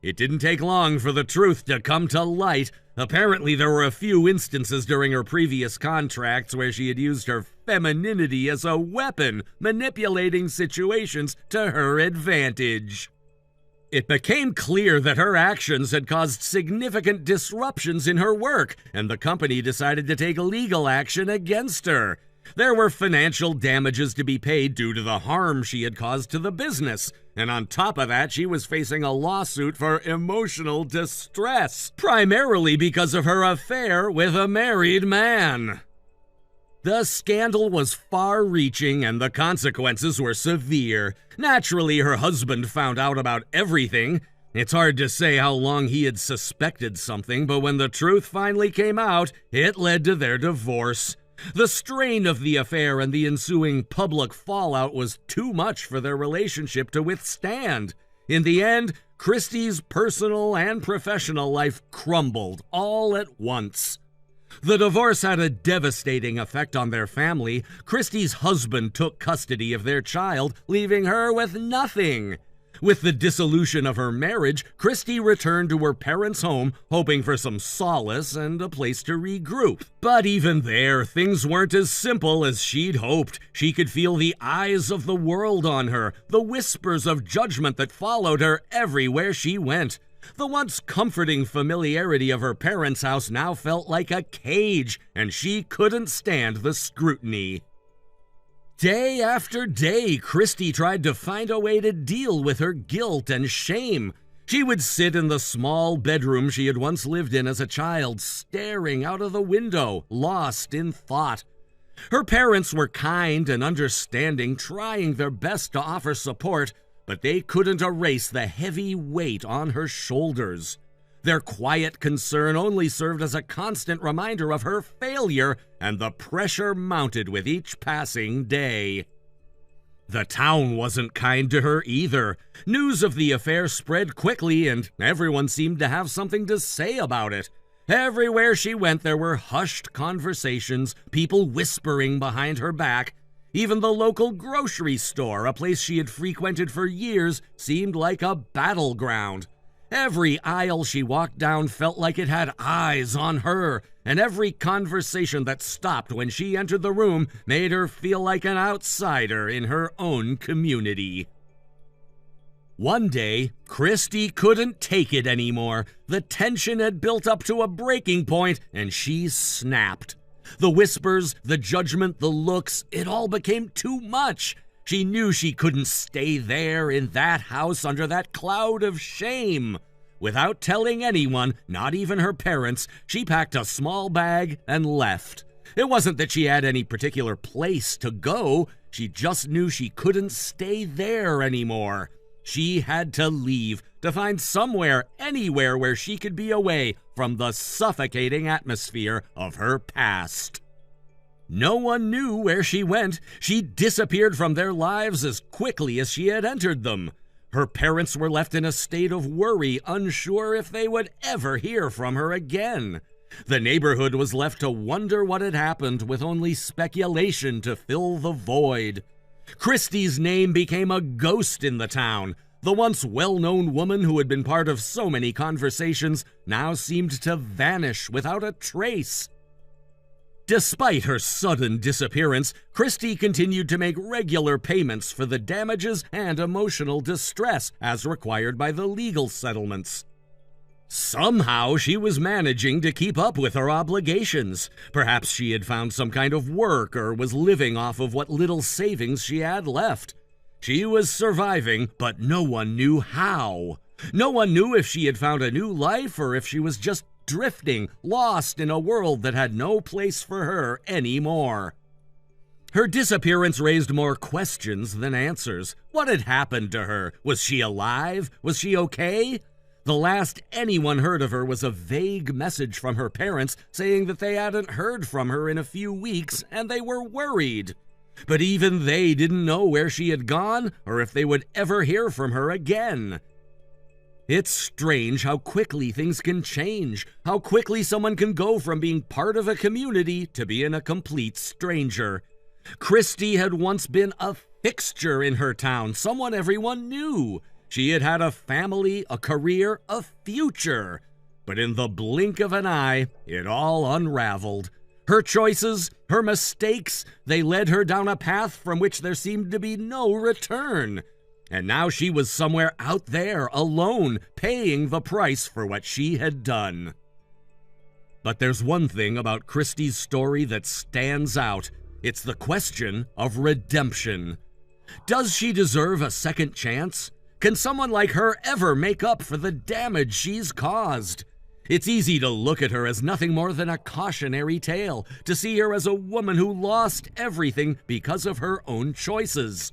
It didn't take long for the truth to come to light. Apparently, there were a few instances during her previous contracts where she had used her femininity as a weapon, manipulating situations to her advantage. It became clear that her actions had caused significant disruptions in her work, and the company decided to take legal action against her. There were financial damages to be paid due to the harm she had caused to the business, and on top of that, she was facing a lawsuit for emotional distress, primarily because of her affair with a married man. The scandal was far-reaching and the consequences were severe. Naturally, her husband found out about everything. It's hard to say how long he had suspected something, but when the truth finally came out, it led to their divorce. The strain of the affair and the ensuing public fallout was too much for their relationship to withstand. In the end, Christie's personal and professional life crumbled all at once. The divorce had a devastating effect on their family. Christie's husband took custody of their child, leaving her with nothing. With the dissolution of her marriage, Christie returned to her parents' home, hoping for some solace and a place to regroup. But even there, things weren't as simple as she'd hoped. She could feel the eyes of the world on her, the whispers of judgment that followed her everywhere she went. The once comforting familiarity of her parents' house now felt like a cage, and she couldn't stand the scrutiny. Day after day, Christie tried to find a way to deal with her guilt and shame. She would sit in the small bedroom she had once lived in as a child, staring out of the window, lost in thought. Her parents were kind and understanding, trying their best to offer support, but they couldn't erase the heavy weight on her shoulders. Their quiet concern only served as a constant reminder of her failure, and the pressure mounted with each passing day. The town wasn't kind to her either. News of the affair spread quickly, and everyone seemed to have something to say about it. Everywhere she went, there were hushed conversations, people whispering behind her back. Even the local grocery store, a place she had frequented for years, seemed like a battleground. Every aisle she walked down felt like it had eyes on her, and every conversation that stopped when she entered the room made her feel like an outsider in her own community. One day, Christie couldn't take it anymore. The tension had built up to a breaking point, and she snapped. The whispers, the judgment, the looks, it all became too much. She knew she couldn't stay there in that house under that cloud of shame. Without telling anyone, not even her parents, she packed a small bag and left. It wasn't that she had any particular place to go. She just knew she couldn't stay there anymore. She had to leave, to find somewhere, anywhere where she could be away from the suffocating atmosphere of her past. No one knew where she went. She disappeared from their lives as quickly as she had entered them. Her parents were left in a state of worry, unsure if they would ever hear from her again. The neighborhood was left to wonder what had happened, with only speculation to fill the void. Christie's name became a ghost in the town. The once well-known woman who had been part of so many conversations now seemed to vanish without a trace. Despite her sudden disappearance, Christie continued to make regular payments for the damages and emotional distress as required by the legal settlements. Somehow she was managing to keep up with her obligations. Perhaps she had found some kind of work or was living off of what little savings she had left. She was surviving, but no one knew how. No one knew if she had found a new life or if she was just drifting, lost in a world that had no place for her anymore. Her disappearance raised more questions than answers. What had happened to her? Was she alive? Was she okay? The last anyone heard of her was a vague message from her parents saying that they hadn't heard from her in a few weeks and they were worried. But even they didn't know where she had gone or if they would ever hear from her again. It's strange how quickly things can change, how quickly someone can go from being part of a community to being a complete stranger. Christie had once been a fixture in her town, someone everyone knew. She had had a family, a career, a future. But in the blink of an eye, it all unraveled. Her choices, her mistakes, they led her down a path from which there seemed to be no return. and now she was somewhere out there alone, paying the price for what she had done. But there's one thing about Christie's story that stands out. It's the question of redemption. Does she deserve a second chance? Can someone like her ever make up for the damage she's caused? It's easy to look at her as nothing more than a cautionary tale, to see her as a woman who lost everything because of her own choices.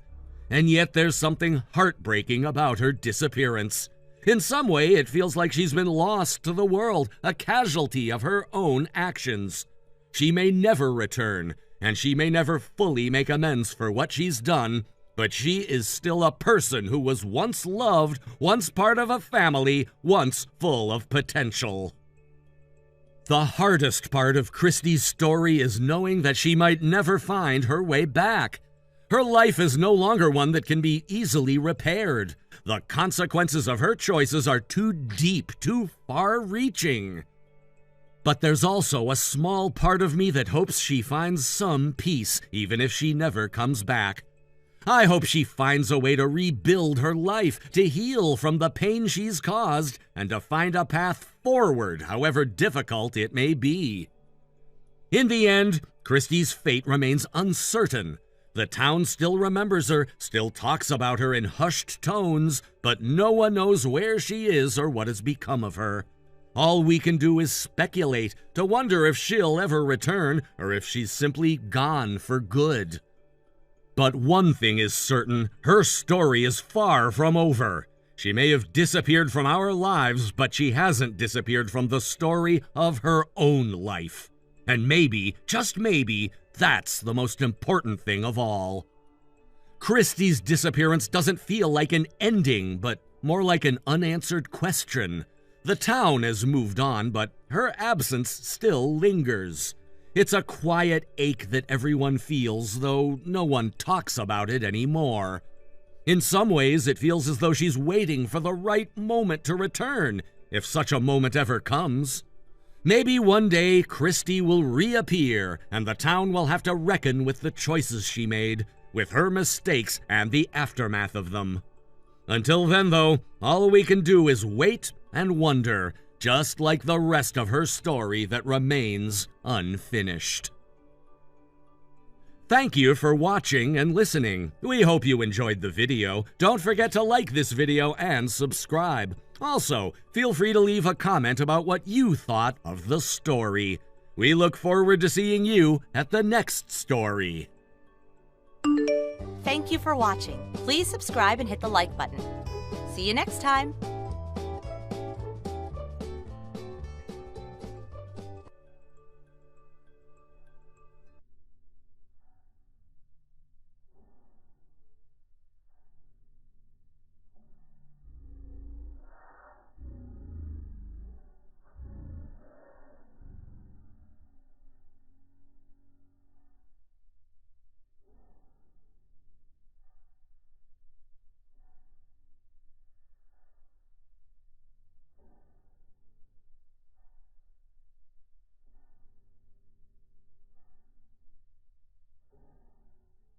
And yet there's something heartbreaking about her disappearance. In some way, it feels like she's been lost to the world, a casualty of her own actions. She may never return, and she may never fully make amends for what she's done, but she is still a person who was once loved, once part of a family, once full of potential. The hardest part of Christie's story is knowing that she might never find her way back. Her life is no longer one that can be easily repaired. The consequences of her choices are too deep, too far-reaching. But there's also a small part of me that hopes she finds some peace, even if she never comes back. I hope she finds a way to rebuild her life, to heal from the pain she's caused, and to find a path forward, however difficult it may be. In the end, Christie's fate remains uncertain. The town still remembers her, still talks about her in hushed tones, but no one knows where she is or what has become of her. All we can do is speculate, to wonder if she'll ever return, or if she's simply gone for good. But one thing is certain, her story is far from over. She may have disappeared from our lives, but she hasn't disappeared from the story of her own life. And maybe, just maybe, that's the most important thing of all. Christie's disappearance doesn't feel like an ending, but more like an unanswered question. The town has moved on, but her absence still lingers. It's a quiet ache that everyone feels, though no one talks about it anymore. In some ways, it feels as though she's waiting for the right moment to return, if such a moment ever comes. Maybe one day Christie will reappear, and the town will have to reckon with the choices she made, with her mistakes and the aftermath of them. Until then, though, all we can do is wait and wonder, just like the rest of her story that remains unfinished. Thank you for watching and listening. We hope you enjoyed the video. Don't forget to like this video and subscribe. Also, feel free to leave a comment about what you thought of the story. We look forward to seeing you at the next story. Thank you for watching. Please subscribe and hit the like button. See you next time.